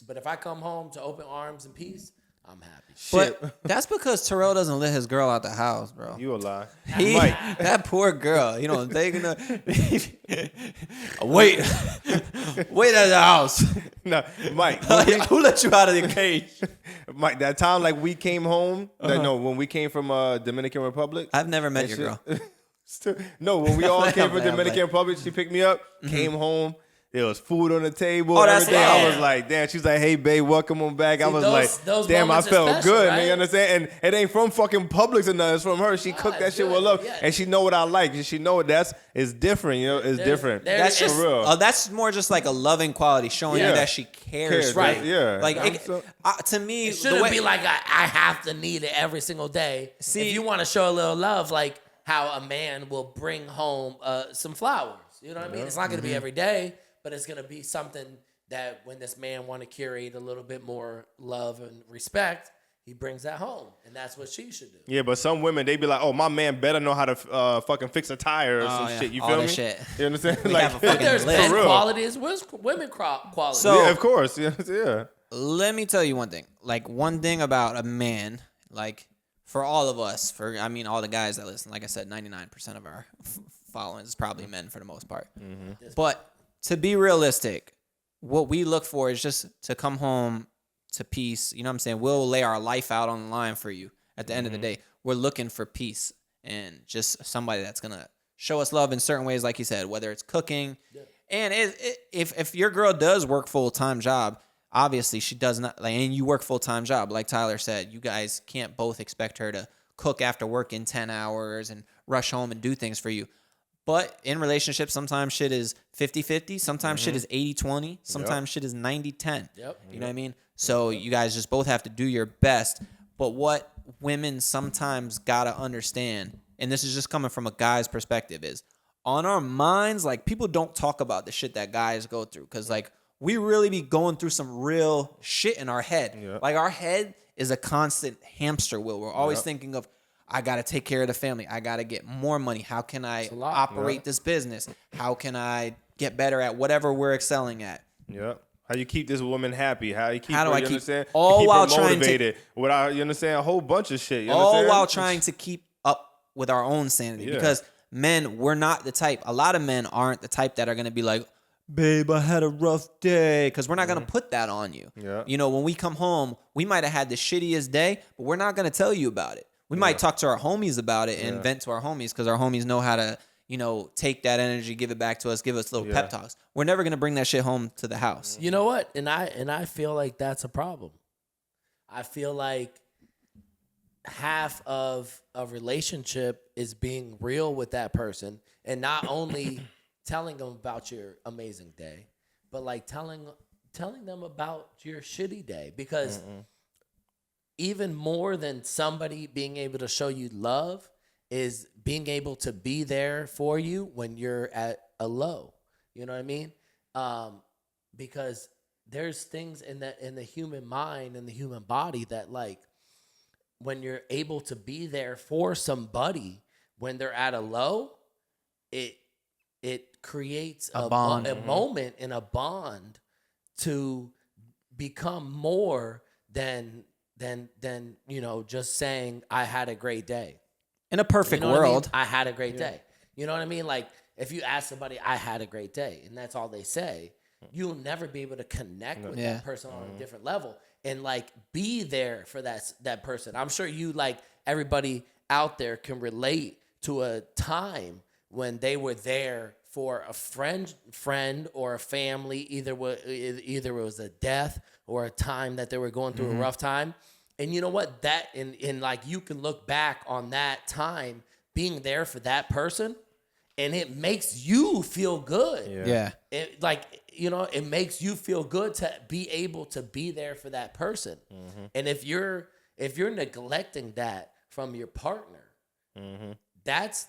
But if I come home to open arms and peace, I'm happy. But that's because Terrell doesn't let his girl out the house, bro. You a lie. That poor girl. You know, they gonna wait at the house. No, Mike. Who let you out of the cage? Mike, that time like we came home. When we came from Dominican Republic. I've never met your shit- girl. No, when we all came from Yeah, Dominican Republic, she picked me up, came home. There was food on the table. Oh, that's everything. I love. was like, damn. She's like, hey, babe, welcome on back. I was those like, damn, I moments are felt special, good. right? You understand? And it ain't from fucking Publix or nothing. It's from her. She cooked that it's shit good. with love. Yeah. And she know what I like. And she know it's different. You know, it's different. That's just for real. that's more just like a loving quality, showing you Yeah. that she cares. Right. Yeah. Like So- to me, It shouldn't be like I have to need it every single day. See- if you want to show a little love, like how a man will bring home some flowers. You know what I mean? It's not going to be every day, but it's going to be something that when this man want to curate a little bit more love and respect, he brings that home, and that's what she should do. Yeah, but some women, they be like, oh, my man better know how to fucking fix a tire or some shit. You All feel that me? shit. You understand? We Like, have a But fucking there's list. men real. quality as well as women quality. So- yeah, of course. Yeah. Let me tell you one thing. Like, one thing about a man, like, for all of us, all the guys that listen, like I said, 99% of our following is probably men for the most part. Mm-hmm. But to be realistic, what we look for is just to come home to peace. You know what I'm saying? We'll lay our life out on the line for you at the end of the day. We're looking for peace and just somebody that's going to show us love in certain ways, like you said, whether it's cooking. Yeah. And if your girl does work full-time job, obviously she does not, like, and you work full-time job, like Tyler said, you guys can't both expect her to cook after work in 10 hours and rush home and do things for you. But in relationships, sometimes shit is 50-50. Sometimes shit is 80-20. Sometimes shit is 90-10. Yep. You know what I mean? So you guys just both have to do your best. But what women sometimes got to understand, and this is just coming from a guy's perspective, is on our minds, like, people don't talk about the shit that guys go through. Because, like, we really be going through some real shit in our head. Yep. Like, our head is a constant hamster wheel. We're always thinking of, I got to take care of the family. I got to get more money. How can I operate this business? How can I get better at whatever we're excelling at? Yeah. How you keep this woman happy? How you keep How do her, I you keep- understand? all keep while her trying to- motivated. Without, you understand? A whole bunch of shit. You All understand? while trying to keep up with our own sanity. Yeah. Because men, we're not the type. A lot of men aren't the type that are going to be like, babe, I had a rough day. Because we're not going to put that on you. Yeah. You know, when we come home, we might have had the shittiest day, but we're not going to tell you about it. We might talk to our homies about it and vent to our homies because our homies know how to, you know, take that energy, give it back to us, give us little pep talks. We're never going to bring that shit home to the house. You know what? And I feel like that's a problem. I feel like half of a relationship is being real with that person and not only telling them about your amazing day, but like telling them about your shitty day. Because even more than somebody being able to show you love is being able to be there for you when you're at a low. You know what I mean? Because there's things in the human mind and the human body that, like, when you're able to be there for somebody when they're at a low, it creates a bond. a moment and a bond to become more than you know, just saying I had a great day. In a perfect You know what I mean? world. I had a great day. You know what I mean? Like, if you ask somebody, I had a great day, and that's all they say, you'll never be able to connect with that person on a different level and, like, be there for that person. I'm sure you, like, everybody out there can relate to a time when they were there for a friend or a family, either it was a death or a time that they were going through a rough time. And you know what? That in like, you can look back on that time being there for that person, and it makes you feel good. Yeah. It, like, you know, it makes you feel good to be able to be there for that person. And if you're neglecting that from your partner, that's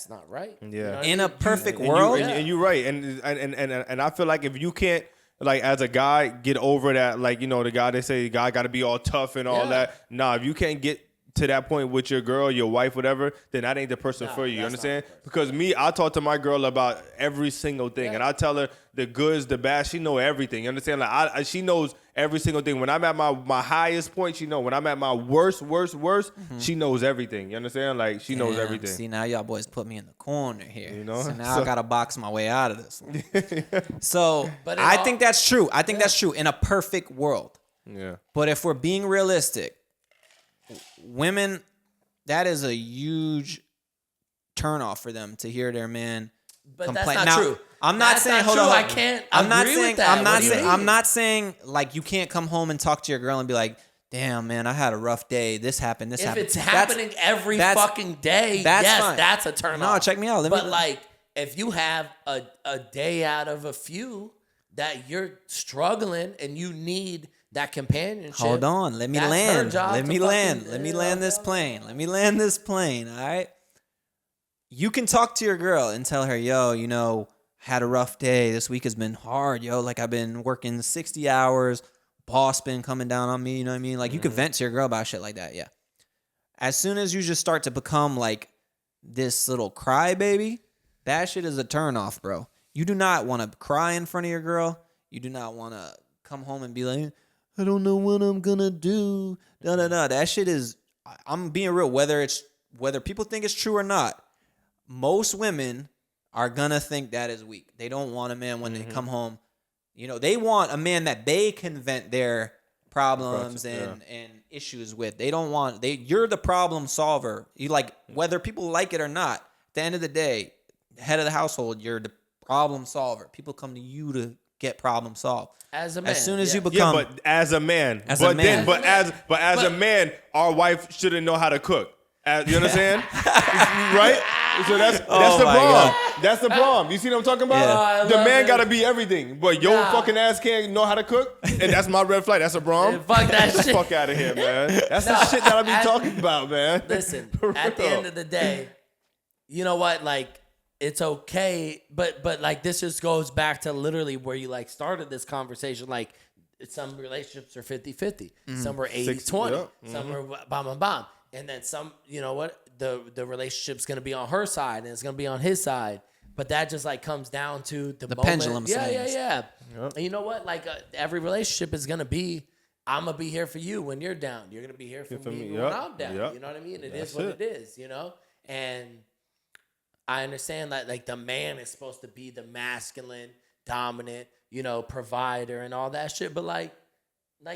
not right. Yeah. You know what I In mean? a perfect And world. and you're right. And I feel like if you can't, like, as a guy, get over that, like, you know, the guy, they say the guy got to be all tough and all Yeah. that. Nah, if you can't get to that point with your girl, your wife, whatever, then that ain't the person for you. You that's not understand? the person. Because me, I talk to my girl about every single thing, and I tell her the goods, the bad. She know everything. You understand? Like, she knows every single thing. When I'm at my highest point, she know. When I'm at my worst, she knows everything. You understand? Like, she knows Damn, everything. See, now y'all boys put me in the corner here. You know? So now I gotta box my way out of this one. So But I think that's true. I think that's true in a perfect world. Yeah. But if we're being realistic, women, that is a huge turnoff for them to hear their man But complain. that's not Now, true. I'm not That's saying not hold true. on. I can't I'm not agree saying with that. I'm not What do you saying mean? I'm not saying like you can't come home and talk to your girl and be like, "Damn, man, I had a rough day. This happened. This If happened." it's happening every fucking day, yes, fine. that's a turn No, off. check me out. But like, if you have a day out of a few that you're struggling and you need that companionship. Hold on. Let me that's her land. job Let to me fucking- land. Let me land this plane. Let me land this plane. All right. You can talk to your girl and tell her, yo, you know, had a rough day. This week has been hard, yo. Like, I've been working 60 hours, boss been coming down on me. You know what I mean? Like, you could vent to your girl about shit like that. Yeah. As soon as you just start to become like this little crybaby, that shit is a turnoff, bro. You do not want to cry in front of your girl. You do not want to come home and be like, I don't know what I'm gonna do. Da da da. That shit is. I'm being real. Whether people think it's true or not, most women are gonna think that is weak. They don't want a man when they come home. You know, they want a man that they can vent their problems and issues with. They don't want. You're the problem solver. You like whether people like it or not. At the end of the day, head of the household, you're the problem solver. People come to you to get problem solved. As a man, as soon as you become, but as a man, as a man, our wife shouldn't know how to cook. You understand? Right? So that's the problem. God. That's the problem. You see what I'm talking about? Yeah. The man gotta be everything, but your fucking ass can't know how to cook, and that's my red flag. That's a problem. Fuck that Get the shit. fuck out of here, man. That's the shit that I be talking about, man. Listen, For at the real. end of the day, you know what? Like, it's okay, but like this just goes back to literally where you like started this conversation. Like, some relationships are 50-50. Some are 80-20. Some are bomb. And then some, you know what? The relationship's gonna be on her side and it's gonna be on his side. But that just like comes down to the moment. pendulum Yeah. swings. And you know what? Like every relationship is gonna be, I'm gonna be here for you when you're down. You're gonna be here for me when I'm down. You know what I mean? It is what it is, you know? And I understand that like the man is supposed to be the masculine, dominant, you know, provider and all that shit. But like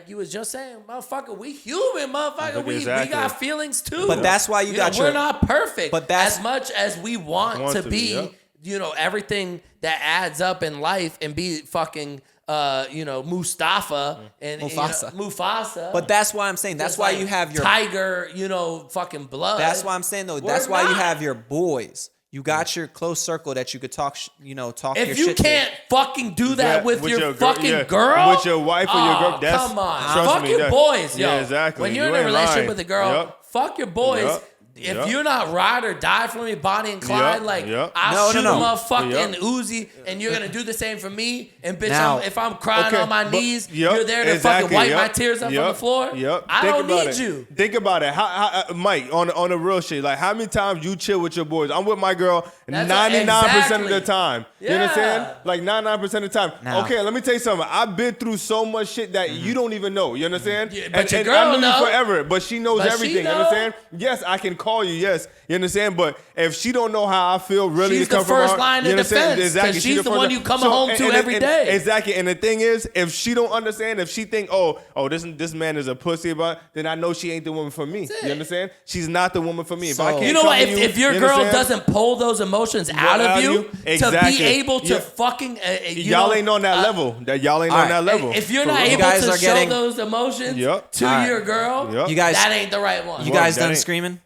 you was just saying, motherfucker, we human, motherfucker. We got feelings too. But that's why you got we're not perfect. But that's as much as we want to be, you know, everything that adds up in life and be fucking you know, Mustafa and Mufasa. You know, Mufasa. But that's why I'm saying that's why you have your tiger, you know, fucking blood. That's why I'm saying though. That's why you have your boys. You got your close circle that you could talk your if shit you can't to. fucking do that with your fucking girl, girl, with your wife or your girl, that's, come on, trust fuck me, your boys, yo. Yeah, exactly. When you're You in a ain't relationship lying. with a girl, fuck your boys. If you're not ride or die for me, Bonnie and Clyde, I'll shoot a motherfucking Uzi, and you're gonna do the same for me. And bitch, if I'm crying on my knees, you're there to fucking wipe my tears up on the floor. I don't need you. Think about it, how Mike, on the real shit. Like, how many times you chill with your boys? I'm with my girl 99% of the time. You understand? Like 99% of the time. Now. Okay, let me tell you something. I've been through so much shit that you don't even know. You understand? Yeah, but your and girl I know know. you forever, but she knows But she everything. know. You understand? Yes, I can call you. Yes, you understand. But if she don't know how I feel, really, She's to come the first from her, line you of understand? defense, Exactly. 'cause she's the one first- you come home to every day. Exactly. And the thing is, if she don't understand, if she think, this man is a pussy about, then I know she ain't the woman for me. You understand? She's not the woman for me. If I can't You know come what? to If your you girl understand? doesn't pull those emotions out of you to be Exactly. able to Yeah. fucking, y'all ain't on that level. Y'all ain't on that level. If you're For not real. able guys to are show getting- those emotions Yep. to All your girl, Yep. You guys, that ain't the right one. you guys that done ain't- screaming?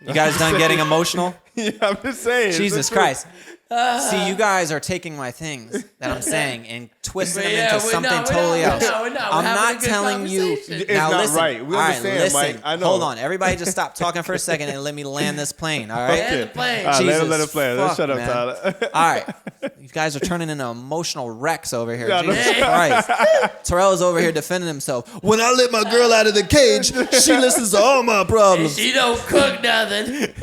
You guys done getting emotional? Yeah, I'm just saying. It's Jesus the truth. Christ. See, you guys are taking my things that I'm saying and twisting them Yeah, into we're something not- we're totally not- else. we're not. We're I'm having a not good telling you. conversation. It's Now not listen. right. We All right, understand, listen. Mike. I know. Hold on. Everybody just stop talking for a second and let me land this plane, all right? Land the plane. All right, Jesus, let it play. Let's fuck, shut up, man. Tyler. All right. You guys are turning into emotional wrecks over here. Yeah, Jesus Christ. Terrell's over here defending himself. When I let my girl out of the cage, she listens to all my problems. She don't cook nothing.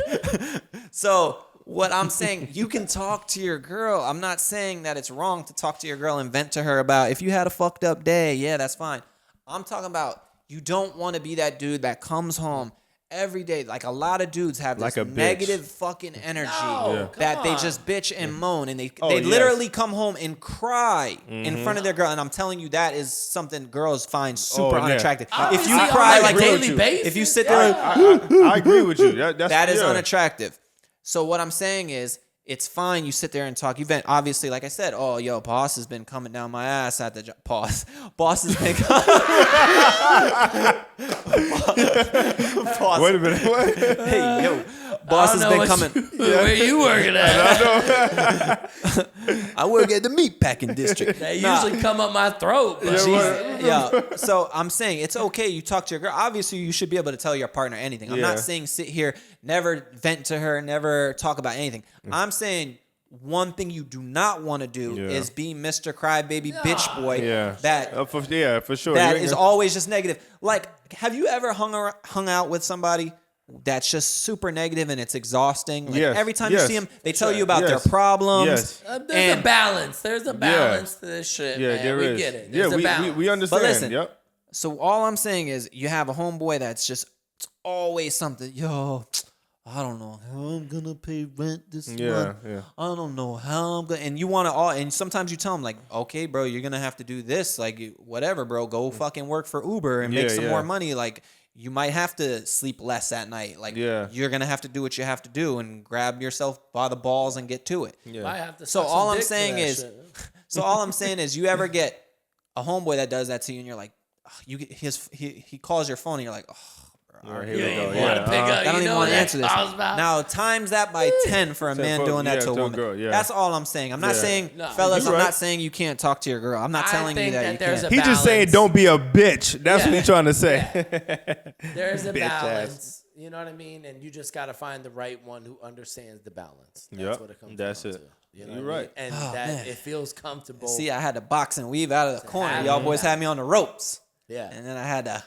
So what I'm saying, you can talk to your girl. I'm not saying that it's wrong to talk to your girl and vent to her about if you had a fucked up day. Yeah, that's fine. I'm talking about you don't want to be that dude that comes home every day. Like a lot of dudes have this Like a bitch. negative fucking energy No, that come they on. just bitch and moan and they yes. literally come home and cry in front of their girl. And I'm telling you, that is something girls find super yeah. unattractive. If Obviously, you on cry a like daily that, basis, if you sit there, I agree with you. that is yeah. unattractive. So what I'm saying is, it's fine. You sit there and talk. You vent. Obviously, like I said, boss has been coming down my ass at the boss. Boss has been boss. Wait a minute. What? Hey, yo. Boss has been coming. Where you working at? I work at the meatpacking district. They usually come up my throat. But Yeah. So I'm saying it's okay. You talk to your girl. Obviously, you should be able to tell your partner anything. I'm Yeah. not saying sit here, never vent to her, never talk about anything. I'm saying one thing you do not want to do is be Mr. Crybaby bitch boy. Yeah. For sure. That is always just negative. Like, have you ever hung out with somebody that's just super negative and it's exhausting? Like, every time you see them, they tell you about their problems. There's a balance. There's a balance to this shit, man. There we is. get it. There's a balance. We understand. But listen, so all I'm saying is you have a homeboy that's just it's always something. Yo, I don't know how I'm gonna pay rent this month. I don't know how I'm gonna. And you want to and sometimes you tell them like, okay, bro, you're gonna have to do this. Like, whatever, bro, go fucking work for Uber and make some more money. Like, you might have to sleep less at night. Like, you're gonna have to do what you have to do and grab yourself by the balls and get to it. I have to so all I'm saying is, you ever get a homeboy that does that to you, and you're like, he calls your phone, and you're like, oh. Here we go. I don't even want to answer this. Now, times that by 10 for a man doing that to a woman. Girl, That's all I'm saying. I'm not saying, fellas, I'm not saying you can't talk to your girl. I'm not telling you that you can't. He's just saying don't be a bitch. That's what he's trying to say. There's a balance. You know what I mean? And you just got to find the right one who understands the balance. That's what it comes down to. You know You're right. And that it feels comfortable. See, I had to box and weave out of the corner. Y'all boys had me on the ropes. Yeah. And then I had to...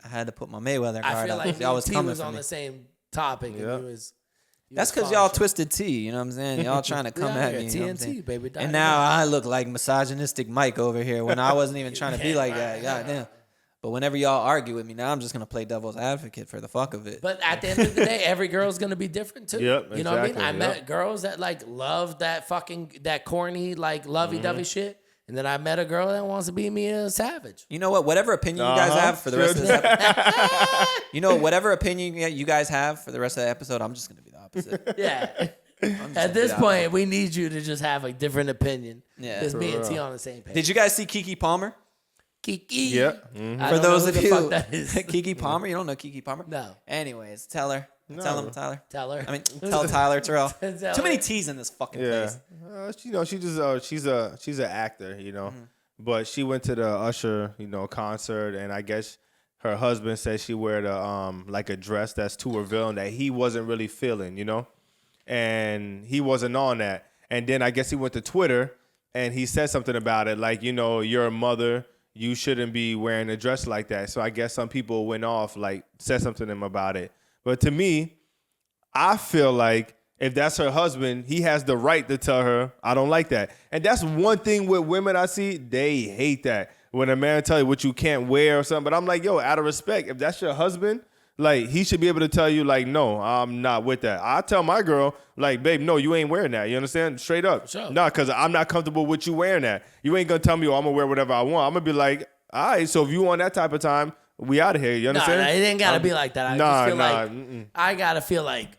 I had to put my Mayweather guard I feel up. like Y'all was T coming was for on me. the same topic. And you was That's because y'all twisted T. You know what I'm saying? Y'all trying to come at me. TNT, baby. And now I look like misogynistic Mike over here when I wasn't even trying to be like that. Goddamn. But whenever y'all argue with me, now I'm just going to play devil's advocate for the fuck of it. But at the end of the day, every girl's going to be different too. You know what I mean? I met girls that like love that corny, like lovey-dovey shit. And then I met a girl that wants to be me a savage. You know what? Whatever opinion you guys have for the rest of this episode. Whatever opinion you guys have for the rest of the episode, I'm just going to be the opposite. Yeah. At this point, we need you to just have a different opinion. Yeah. Because me and T on the same page. Did you guys see Keke Palmer? Keke. Yeah. For those of you, Keke Palmer, you don't know Keke Palmer? No. Anyways, tell her. No. Tell him, Tyler. Tell her. I mean, tell Tyler Terrell. Too many T's in this fucking place. She's an actor, but she went to the Usher, concert, and I guess her husband said she wear like a dress that's too revealing that he wasn't really feeling, and he wasn't on that. And then I guess he went to Twitter and he said something about it, like, you're a mother. You shouldn't be wearing a dress like that. So I guess some people went off, like, said something to him about it. But to me, I feel like if that's her husband, he has the right to tell her, I don't like that. And that's one thing with women I see, they hate that. When a man tell you what you can't wear or something. But I'm like, yo, out of respect, if that's your husband, like, he should be able to tell you, like, no, I'm not with that. I tell my girl, like, babe, no, you ain't wearing that. You understand? Straight up. Sure. No, because I'm not comfortable with you wearing that. You ain't going to tell me, I'm going to wear whatever I want. I'm going to be like, all right, so if you want that type of time, we out of here. You understand? Nah, it ain't got to be like that. I just feel like I got to feel like,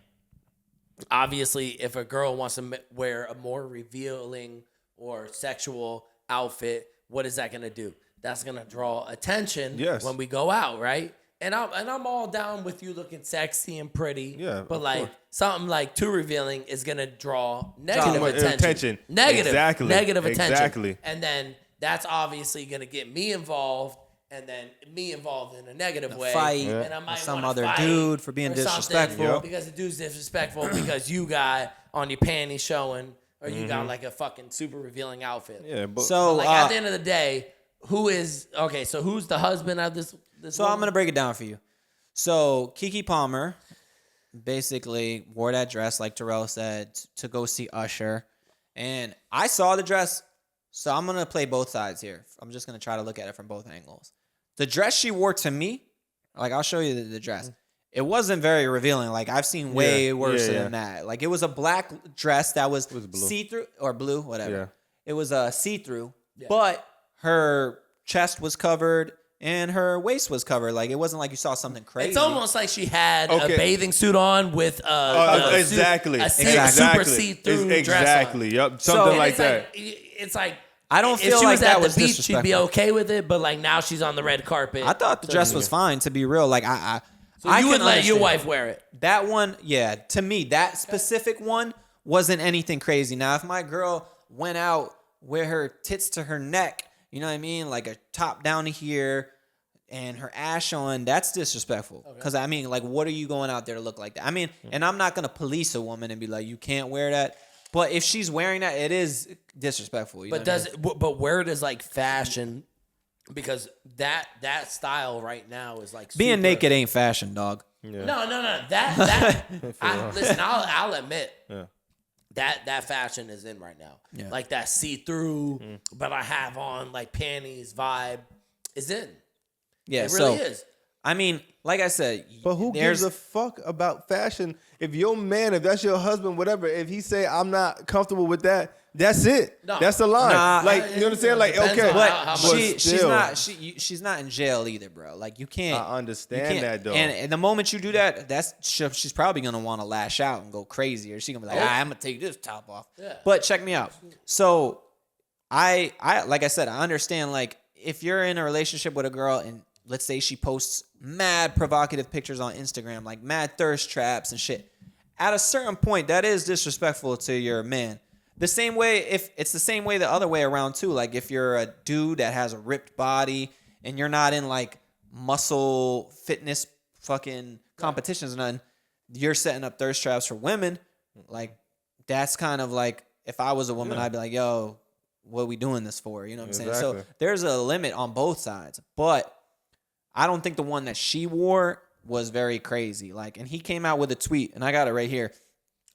obviously, if a girl wants to wear a more revealing or sexual outfit, what is that going to do? That's going to draw attention when we go out, right? And I'm all down with you looking sexy and pretty. Yeah, but like something like too revealing is going to draw negative attention. Negative attention. Exactly. And then that's obviously going to get me involved. And then me involved in a negative way. Fight. And I might some other dude for being disrespectful. Because the dude's disrespectful because you got on your panties showing or you got like a fucking super revealing outfit. Yeah, but like at the end of the day, who's the husband of this So woman? I'm going to break it down for you. So Keke Palmer basically wore that dress, like Terrell said, to go see Usher. And I saw the dress, so I'm going to play both sides here. I'm just going to try to look at it from both angles. The dress she wore to me, like I'll show you the dress. It wasn't very revealing. Like I've seen way worse than that. Like it was a black dress that was see-through or blue, whatever. Yeah. It was a see-through, but her chest was covered and her waist was covered. Like it wasn't like you saw something crazy. It's almost like she had a bathing suit on with a super see-through dress on. Exactly. Yep. Something like that. It's like I don't feel if she like was that at was the beach, disrespectful. she'd be okay with it. But like now she's on the red carpet. I thought the dress was fine, to be real. Like I you would let your understand. wife wear it. That one, yeah. To me, that specific one wasn't anything crazy. Now, if my girl went out with her tits to her neck, you know what I mean, like a top down to here, and her ass showing, that's disrespectful. Because, I mean, like, what are you going out there to look like that? I mean, and I'm not going to police a woman and be like, you can't wear that. But if she's wearing that, it is disrespectful. But but where does like fashion, because that style right now is like being super, naked ain't fashion, dog. Yeah. No. Listen, I'll admit. Yeah. That fashion is in right now. Yeah. Like that see-through, but I have on like panties vibe is in. Yeah, It really is. I mean, like I said, But who gives a fuck about fashion? If your man, if that's your husband, whatever, if he say I'm not comfortable with that, that's it. No. That's the line. Nah, like you understand? Like depends okay, on But still. she's not in jail either, bro. Like you can't. I understand you can't- that, though. And the moment you do that, she's probably gonna want to lash out and go crazy, or she's gonna be like, I'm gonna take this top off. Yeah. But check me out. So I like I said, I understand. Like if you're in a relationship with a girl and let's say she posts mad provocative pictures on Instagram, like mad thirst traps and shit. At a certain point, that is disrespectful to your man. The same way, if it's the same way the other way around too. Like if you're a dude that has a ripped body and you're not in like muscle fitness fucking competitions or nothing, you're setting up thirst traps for women. Like that's kind of like if I was a woman, I'd be like, yo, what are we doing this for? You know what I'm saying? So there's a limit on both sides. But I don't think the one that she wore was very crazy. Like, and he came out with a tweet, and I got it right here.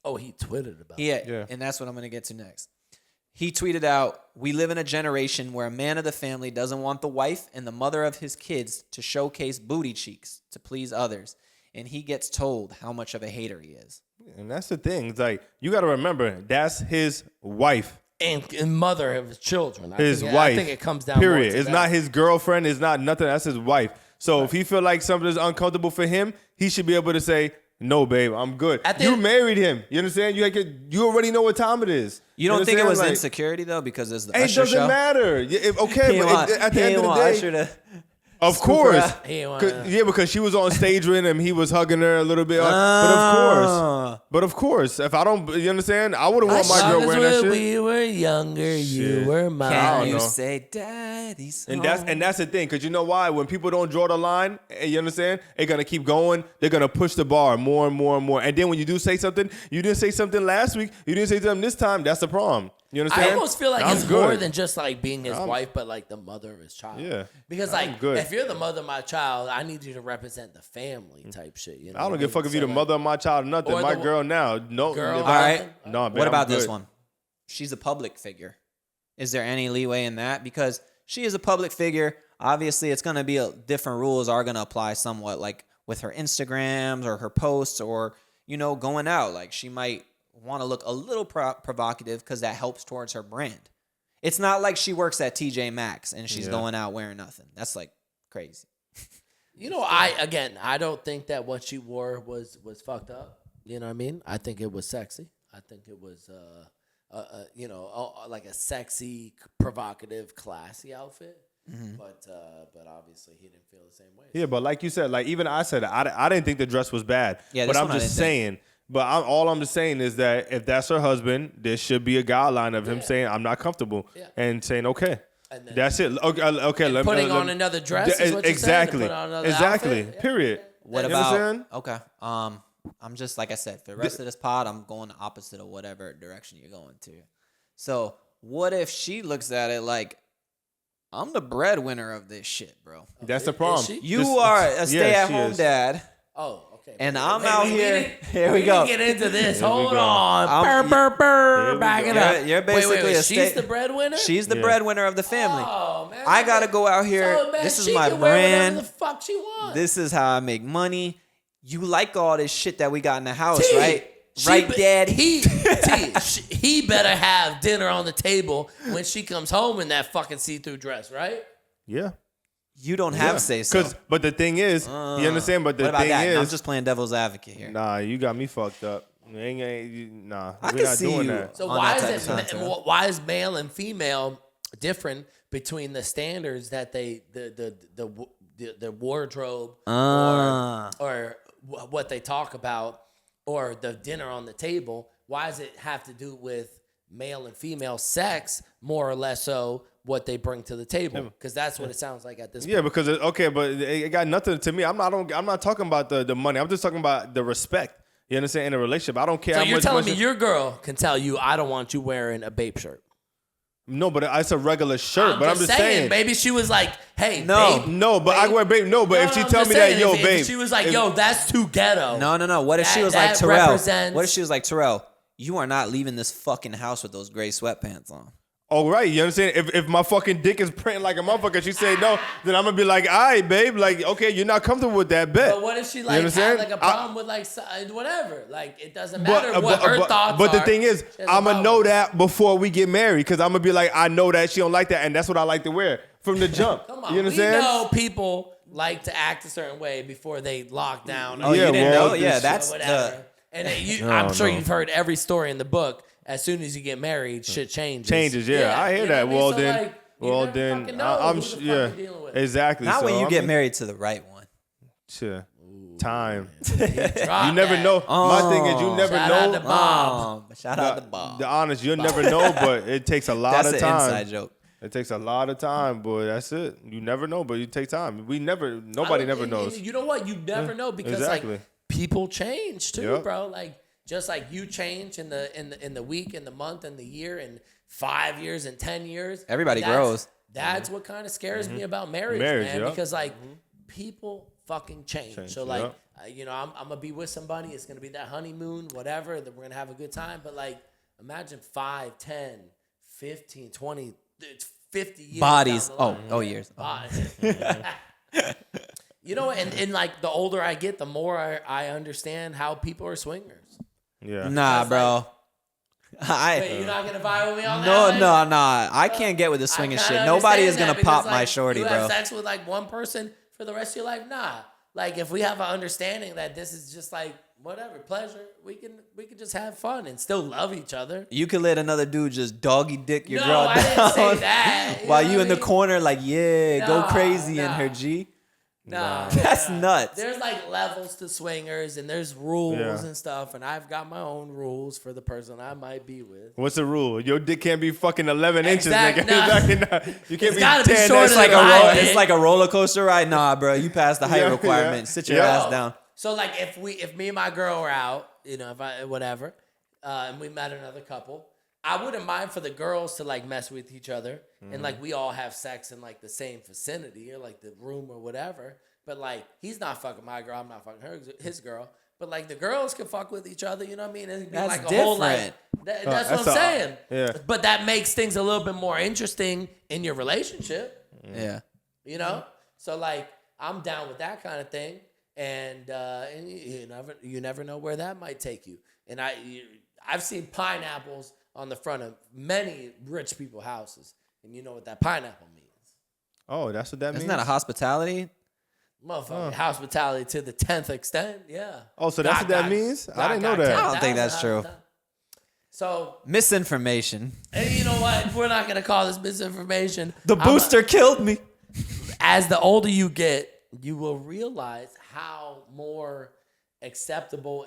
Oh, he tweeted about it. Yeah, and that's what I'm going to get to next. He tweeted out, "We live in a generation where a man of the family doesn't want the wife and the mother of his kids to showcase booty cheeks to please others, and he gets told how much of a hater he is." And that's the thing. It's like you got to remember that's his wife. And mother of his children. His wife. I think it comes down. Period. More to It's that. not his girlfriend. It's not nothing. That's his wife. So if he feel like something is uncomfortable for him, he should be able to say, "No, babe, I'm good." You married him. You understand? You already know what time it is. You don't think it understand? was insecurity though, because it's the It Usher doesn't show? matter. Okay, but at the end of the day, of course. He ain't want- Yeah, because she was on stage with him. He was hugging her a little bit. But of course, if I don't, you understand? I wouldn't want my girl wearing that shit. We were younger, you were mine. Can you know. say daddy's home? And that's the thing, because you know why? When people don't draw the line, you understand? They're gonna keep going. They're gonna push the bar more and more and more. And then when you do say something, you didn't say something last week. You didn't say something this time. That's the problem. You understand? I almost feel like I'm it's good. more than just like being his wife, but like the mother of his child. Yeah. Because I'm like good. if you're the mother of my child, I need you to represent the family type shit. You know I don't give a fuck if So, you're the like, mother of my child or nothing. Or My the- girl now, no. Girl, if All I- right. No, babe, What about I'm this good. one? She's a public figure. Is there any leeway in that? Because she is a public figure. Obviously, it's going to be different rules are going to apply somewhat, like with her Instagrams or her posts or, going out. Like she might want to look a little provocative because that helps towards her brand. It's not like she works at TJ Maxx and she's going out wearing nothing. That's like crazy. I don't think that what she wore was fucked up. You know what I mean? I think it was sexy. I think it was like a sexy, provocative, classy outfit. Mm-hmm. But obviously he didn't feel the same way. Yeah, but like you said, like even I said, I didn't think the dress was bad. Yeah, but this I'm one I just didn't saying. But all I'm just saying is that if that's her husband, there should be a guideline of him saying I'm not comfortable and saying okay. And then- That's it. Okay. Putting on another dress is what you're exactly. saying? To put on another Exactly. outfit? Yeah. Period. What You about? understand? Okay. I'm just like I said, for the rest of this pod, I'm going the opposite of whatever direction you're going to. So what if she looks at it like, I'm the breadwinner of this shit, bro. That's the problem. she? You are a stay-at-home is. dad, Oh, okay. and Wait, I'm wait, out wait, here. Here we go. Get into this. Here we Hold go. on. Here we Back go. it up. You're basically wait, a she's state- the breadwinner? She's the Yeah. breadwinner of the family. Oh, man. I gotta go out here. So, man, This is she my can wear whatever brand. the fuck she wants. This is how I make money. You like all this shit that we got in the house, T, right? she Right, be- Dad? He better have dinner on the table when she comes home in that fucking see-through dress, right? Yeah. You don't have say so. But the thing is, you understand? But the What about thing that? is, I'm just playing devil's advocate here. nah, you got me fucked up. Nah, I we're can not see doing you. that. So On why that is type it? of content. Why is male and female different between the standards that the wardrobe or what they talk about or the dinner on the table? Why does it have to do with male and female sex more or less so what they bring to the table, because that's what it sounds like at this point. Yeah, because but it got nothing to me. I'm not talking about the money. I'm just talking about the respect. You understand? In a relationship, I don't care. So how you're much telling me money- your girl can tell you, I don't want you wearing a Bape shirt. No, but it's a regular shirt. But I'm just saying. Maybe she was like, hey, No. babe. No, but babe. I wear Bape. No, but if she tell me that, yo, if babe. she was like, yo, that's too ghetto. No. What if she was That like, Terrell? represents- What if she was like, Terrell, you are not leaving this fucking house with those gray sweatpants on. All right, you understand? If my fucking dick is printing like a motherfucker, she say no, then I'm gonna be like, all right, babe, like, okay, you're not comfortable with that bet. But what if she like had understand? like a problem with like whatever? Like it doesn't matter what her thoughts But are. the thing is, She has a I'm gonna problem. know that before we get married, because I'm gonna be like, I know that she don't like that, and that's what I like to wear from the jump. Come on, you understand? we know people like to act a certain way before they lock down. Oh, Yeah, you didn't well, know? Yeah, this- that's whatever. the. And then No, I'm sure no. you've heard every story in the book. As soon as you get married, shit changes. Yeah, I hear you know that. what I mean? Well So, then, like, you never fucking know I'm who the fuck yeah, you're dealing with. exactly. Not so when you I'm get married to the right one. Sure. Time. Drop You never that. know. My thing is, you never Shout out to know. Bob. Shout out to Bob. The honest, you'll never know, but it takes a lot That's of an time. inside joke. It takes a lot of time, boy. That's it. You never know, but it takes time. Nobody never knows. You know what? You never know because exactly. like people change too, Yep. bro. Like just like you change in the week, in the month, in the year, in 5 years, and 10 years. Everybody That's- grows. That's what kind of scares me about marriage, Marriage, man. yep. Because like people fucking change. So like yep. I'm gonna be with somebody. It's gonna be that honeymoon, whatever. That we're gonna have a good time. But like imagine 5, 10, 15, 20, 50 years. Bodies. down the line. Oh, years. Bodies. You know, and like the older I get, the more I understand how people are swingers. Yeah. Nah, Because, bro. Wait, you're not gonna vibe with me on No, that? no, no. I can't get with the I swinging kinda shit. Nobody is understand gonna that because, pop my like, shorty, you bro. have sex with like one person for the rest of your life? Nah. Like if we have an understanding that this is just like whatever pleasure, we can just have fun and still love each other. You could let another dude just doggy dick your No, girl I down didn't say that. while know you what in I the mean? corner like, yeah, go Nah, crazy in nah. her G. Nah, That's nuts. There's like levels to swingers and there's rules Yeah. and stuff, and I've got my own rules for the person I might be with. What's the rule? Your dick can't be fucking 11 Exact- inches, nah. nigga. You can't It's gotta be 10 shorter It's than like a my dick. it's like a roller coaster ride. Nah, bro, you passed the height Yeah, requirement. yeah. Sit your Yeah. ass down. So like if me and my girl were out, you know, and we met another couple, I wouldn't mind for the girls to like mess with each other and like we all have sex in like the same vicinity or like the room or whatever. But like he's not fucking my girl, I'm not fucking his girl. But like the girls can fuck with each other, you know what I mean? It'd be That's like a whole like different. that's what that's I'm saying. yeah. But that makes things a little bit more interesting in your relationship. Yeah. You know, so like I'm down with that kind of thing, and you never know where that might take you. And I've seen pineapples on the front of many rich people houses, and you know what that pineapple means? Oh, that's what that means? Isn't that a hospitality? Motherfucking hospitality to the 10th extent, yeah. Oh, so that's what that means? I didn't know that. I don't think that's true. So, Misinformation. and you know what? We're not gonna call this misinformation. The booster killed me. As the older you get, you will realize how more acceptable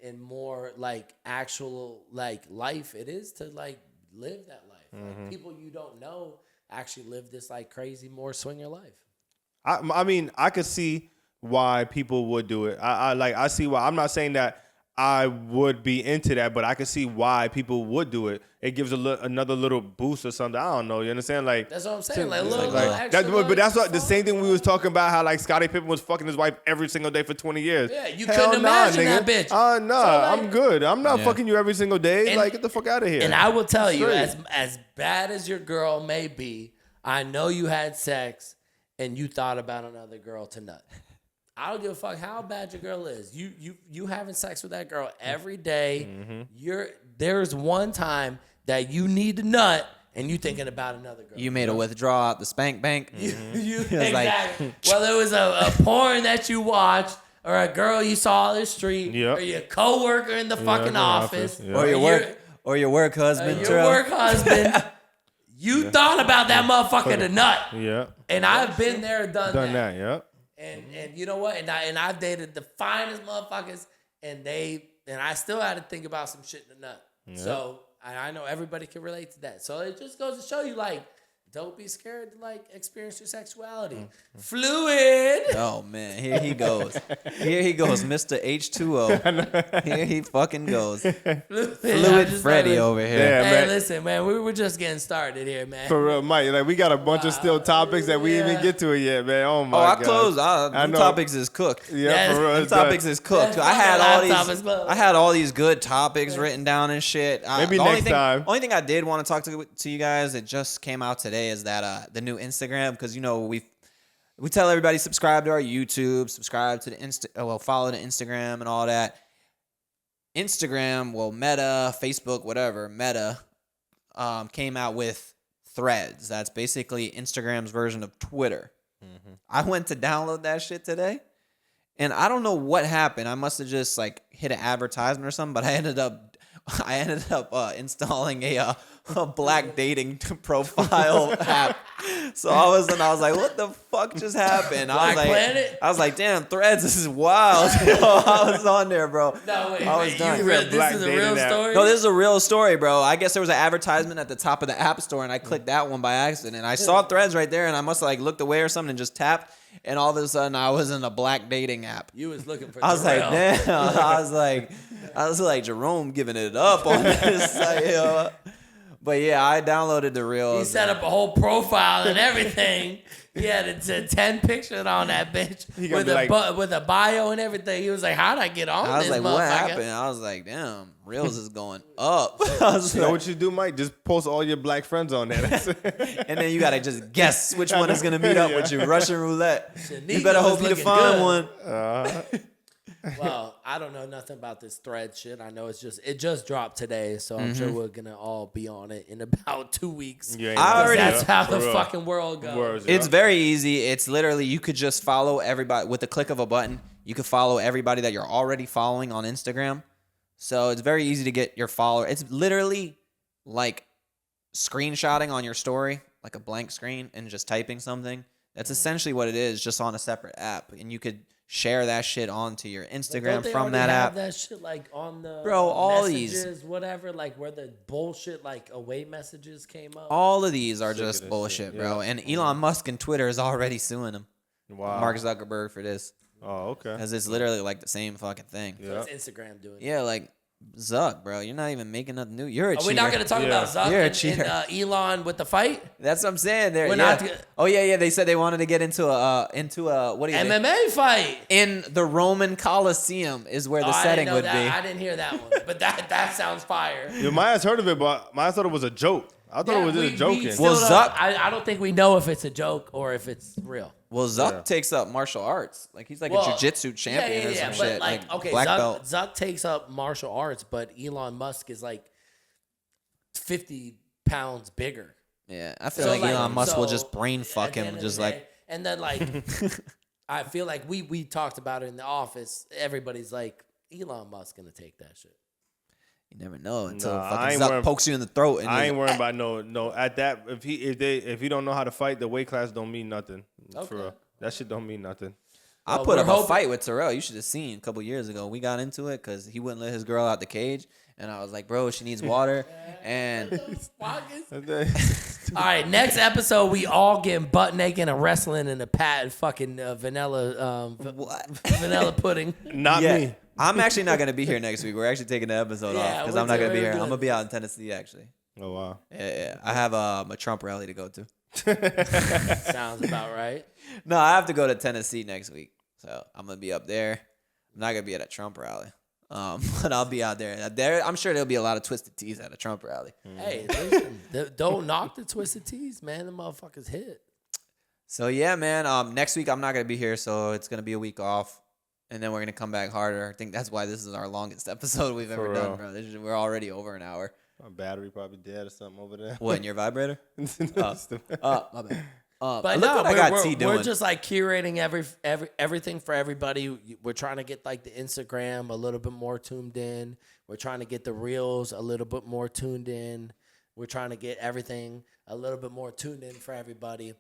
and more like actual like life it is to like live that life. Like, people you don't know actually live this like crazy more swinger life. I mean, I could see why people would do it. I see why. I'm not saying that I would be into that, but I could see why people would do it. It gives another little boost or something. I don't know. You understand? Like That's what I'm saying. Like a like, little extra. but that's what the same thing we was talking about. How like Scottie Pippen was fucking his wife every single day for 20 years. Yeah, you Hell couldn't nah, imagine nigga. that bitch. Nah, So, like- I'm good. I'm not fucking you every single day. And- Like get the fuck out of here. And I will tell you, Straight. as bad as your girl may be, I know you had sex and you thought about another girl to nut. I don't give a fuck how bad your girl is. You having sex with that girl every day. There's one time that you need to nut and you thinking about another girl. You made a withdrawal out the spank bank. You was like- exactly. Whether it was a porn that you watched or a girl you saw on the street Yep. or your coworker in the fucking in the office, office, yeah. Or your work husband. your Terrell. work husband. You thought about that motherfucker to nut. yeah, And I've been there, done that. Yeah. And you know what? And I've dated the finest motherfuckers, and I still had to think about some shit in the nut. So I know everybody can relate to that. So it just goes to show you, like, don't be scared to like experience your sexuality. Fluid. Oh man, here he goes. Here he goes, Mr. H2O. Here he fucking goes. Fluid Freddy over here. Yeah, Hey, man. listen, man, we were just getting started here, man. For real, Mike. Like we got a bunch of still topics that we didn't even get to it yet, man. Oh my Oh, I god. closed. I Them know. topics is cooked. Yeah, Yes. for real. Them it's topics done. is cooked. Yes, I had my all laptop these. is closed. I had all these good topics written down and shit. Maybe the next time. Only thing I did want to talk to you guys. It just came out today. Is that the new Instagram? Because we tell everybody subscribe to our YouTube, subscribe to the follow the Instagram and all that. Instagram, Meta, Facebook, whatever, Meta came out with Threads. That's basically Instagram's version of Twitter. I went to download that shit today, and I don't know what happened. I must have just like hit an advertisement or something, but I ended up installing a black dating profile app. So all of a sudden I was like, what the fuck just happened? Black Planet? I was like, damn, Threads, this is wild. I was on there, bro. No, wait, I was done. this is a real story? No, this is a real story, bro. I guess there was an advertisement at the top of the app store, and I clicked that one by accident. I saw Threads right there, and I must have like looked away or something and just tapped, and all of a sudden I was in a black dating app. You was looking for I was like, derail. damn. I was like Jerome giving it up on this site, yo. But yeah, I downloaded the real. He set up a whole profile and everything. He had a 10 pictures on that bitch with a bio and everything. He was like, how'd I get on I was this like, motherfucker? what happened? I was like, damn, Reels is going up. I was You know like, what you do, Mike? Just post all your black friends on there. That's it. and then you gotta just guess which one is gonna meet up with you. Russian roulette. You Shaniqua better was hope you to looking find good. one. Well, I don't know nothing about this thread shit. I know it just dropped today, so I'm sure we're gonna all be on it in about 2 weeks. You ain't I know. already- That's how For the real. fucking world goes. Words, It's yeah. very easy. It's literally you could just follow everybody with the click of a button. You could follow everybody that you're already following on Instagram. So it's very easy to get your follower. It's literally like screenshotting on your story, like a blank screen, and just typing something. That's essentially what it is, just on a separate app. And you could share that shit onto your Don't Instagram they from already that have app. that shit like on the Bro, all these- messages, whatever, like where the bullshit like away messages came up. All of these are Sick of just this bullshit, shit, bro. yeah. And Elon Musk and Twitter is already suing him. Wow. Mark Zuckerberg for this. Oh, okay. Because it's literally like the same fucking thing. Yeah. What's Instagram doing? Yeah, like Zuck, bro. You're not even making nothing new. You're a Are cheater. we not going to talk Yeah. about Zuck You're a and cheater. Elon with the fight? That's what I'm saying. There. We're Yeah. not gonna- Oh yeah. They said they wanted to get into a what do you think? MMA fight. In the Roman Coliseum is where the Oh, I setting didn't know would that. be. I didn't hear that one, but that sounds fire. Yeah, Maya's heard of it, but Maya thought it was a joke. I thought it was just joking. still Well, don't- Zuck- I don't think we know if it's a joke or if it's real. Well, Zuck Yeah. takes up martial arts. Like he's like Well, a jiu-jitsu champion or some but shit. like, okay, black belt. Zuck takes up martial arts, but Elon Musk is like 50 pounds bigger. Yeah, I feel So, like Elon Musk will so just brain at fuck the him, end of just the like day- and then like I feel like we talked about it in the office. Everybody's like, Elon Musk gonna take that shit. you never know until Nah, I fucking ain't Zuck worried- pokes you in the throat. And I just- ain't worrying about no. At that, if he don't know how to fight, the weight class don't mean nothing. Okay. For real. That shit don't mean nothing. I Well, put we're up a hoping- fight with Terrell. You should have seen a couple years ago. We got into it because he wouldn't let his girl out the cage, and I was like, "Bro, she needs water." And All right, next episode we all getting butt naked and wrestling in a fucking vanilla what? vanilla pudding. Not Yeah, me. I'm actually not gonna be here next week. We're actually taking the episode off Yeah, because we're I'm not gonna be doing here. good. I'm gonna be out in Tennessee actually. Oh wow. Yeah. I have a Trump rally to go to. Sounds about right. No, I have to go to Tennessee next week, so I'm gonna be up there. I'm not gonna be at a Trump rally, but I'll be out there. I'm sure there'll be a lot of twisted teas at a Trump rally. Hey, listen, don't knock the twisted teas, man. The motherfuckers hit. So yeah, man. Next week I'm not gonna be here, so it's gonna be a week off, and then we're gonna come back harder. I think that's why this is our longest episode we've ever For done, real. bro. We're already over an hour. My battery probably dead or something over there. What in your vibrator? My bad. But look no, what I got we're, T doing. we're just like curating everything for everybody. We're trying to get like the Instagram a little bit more tuned in. We're trying to get the reels a little bit more tuned in. We're trying to get everything a little bit more tuned in for everybody.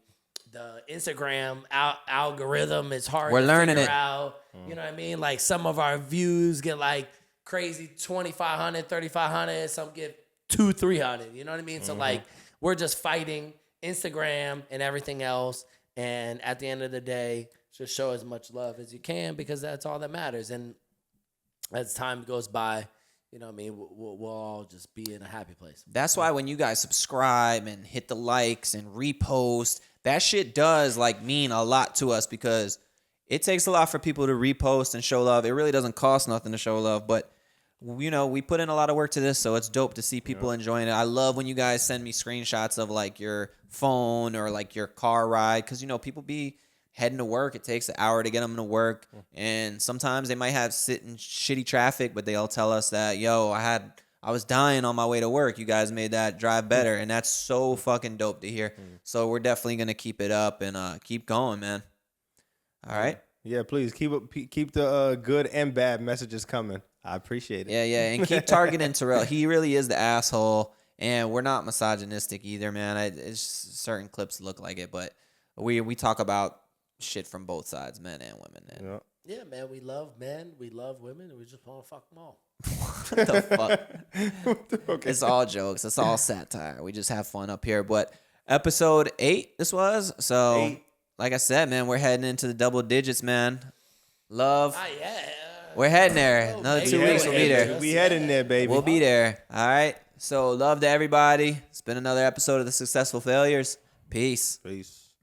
The Instagram algorithm is hard We're to learning figure it. out. You know what I mean? Like some of our views get like crazy 2,500, 3,500. Some get 200, 300. You know what I mean? So like we're just fighting Instagram and everything else. And at the end of the day, just show as much love as you can because that's all that matters. And as time goes by, you know what I mean, we'll all just be in a happy place. That's why when you guys subscribe and hit the likes and repost, that shit does like mean a lot to us because it takes a lot for people to repost and show love. It really doesn't cost nothing to show love, but you know, we put in a lot of work to this, so it's dope to see people enjoying it. I love when you guys send me screenshots of like your phone or like your car ride because, you know, people be heading to work. It takes an hour to get them to work, and sometimes they might have sit in shitty traffic, but they'll tell us that, yo, I was dying on my way to work. You guys made that drive better, and that's so fucking dope to hear. So we're definitely gonna keep it up and keep going, man. All right. Yeah, please keep the good and bad messages coming. I appreciate it. Yeah, and keep targeting Terrell. He really is the asshole, and we're not misogynistic either, man. It's certain clips look like it, but we talk about shit from both sides, men and women. And Yeah, man, we love men, we love women, and we just want to fuck them all. what the fuck? Okay. It's all jokes. It's all satire. We just have fun up here. But episode 8, this was. So, like I said, man, we're heading into the double digits, man. Love. Yeah. We're heading there. Another 2 weeks, we'll be there. We heading there, baby. We'll be there. All right. So, love to everybody. It's been another episode of The Successful Failures. Peace. Peace.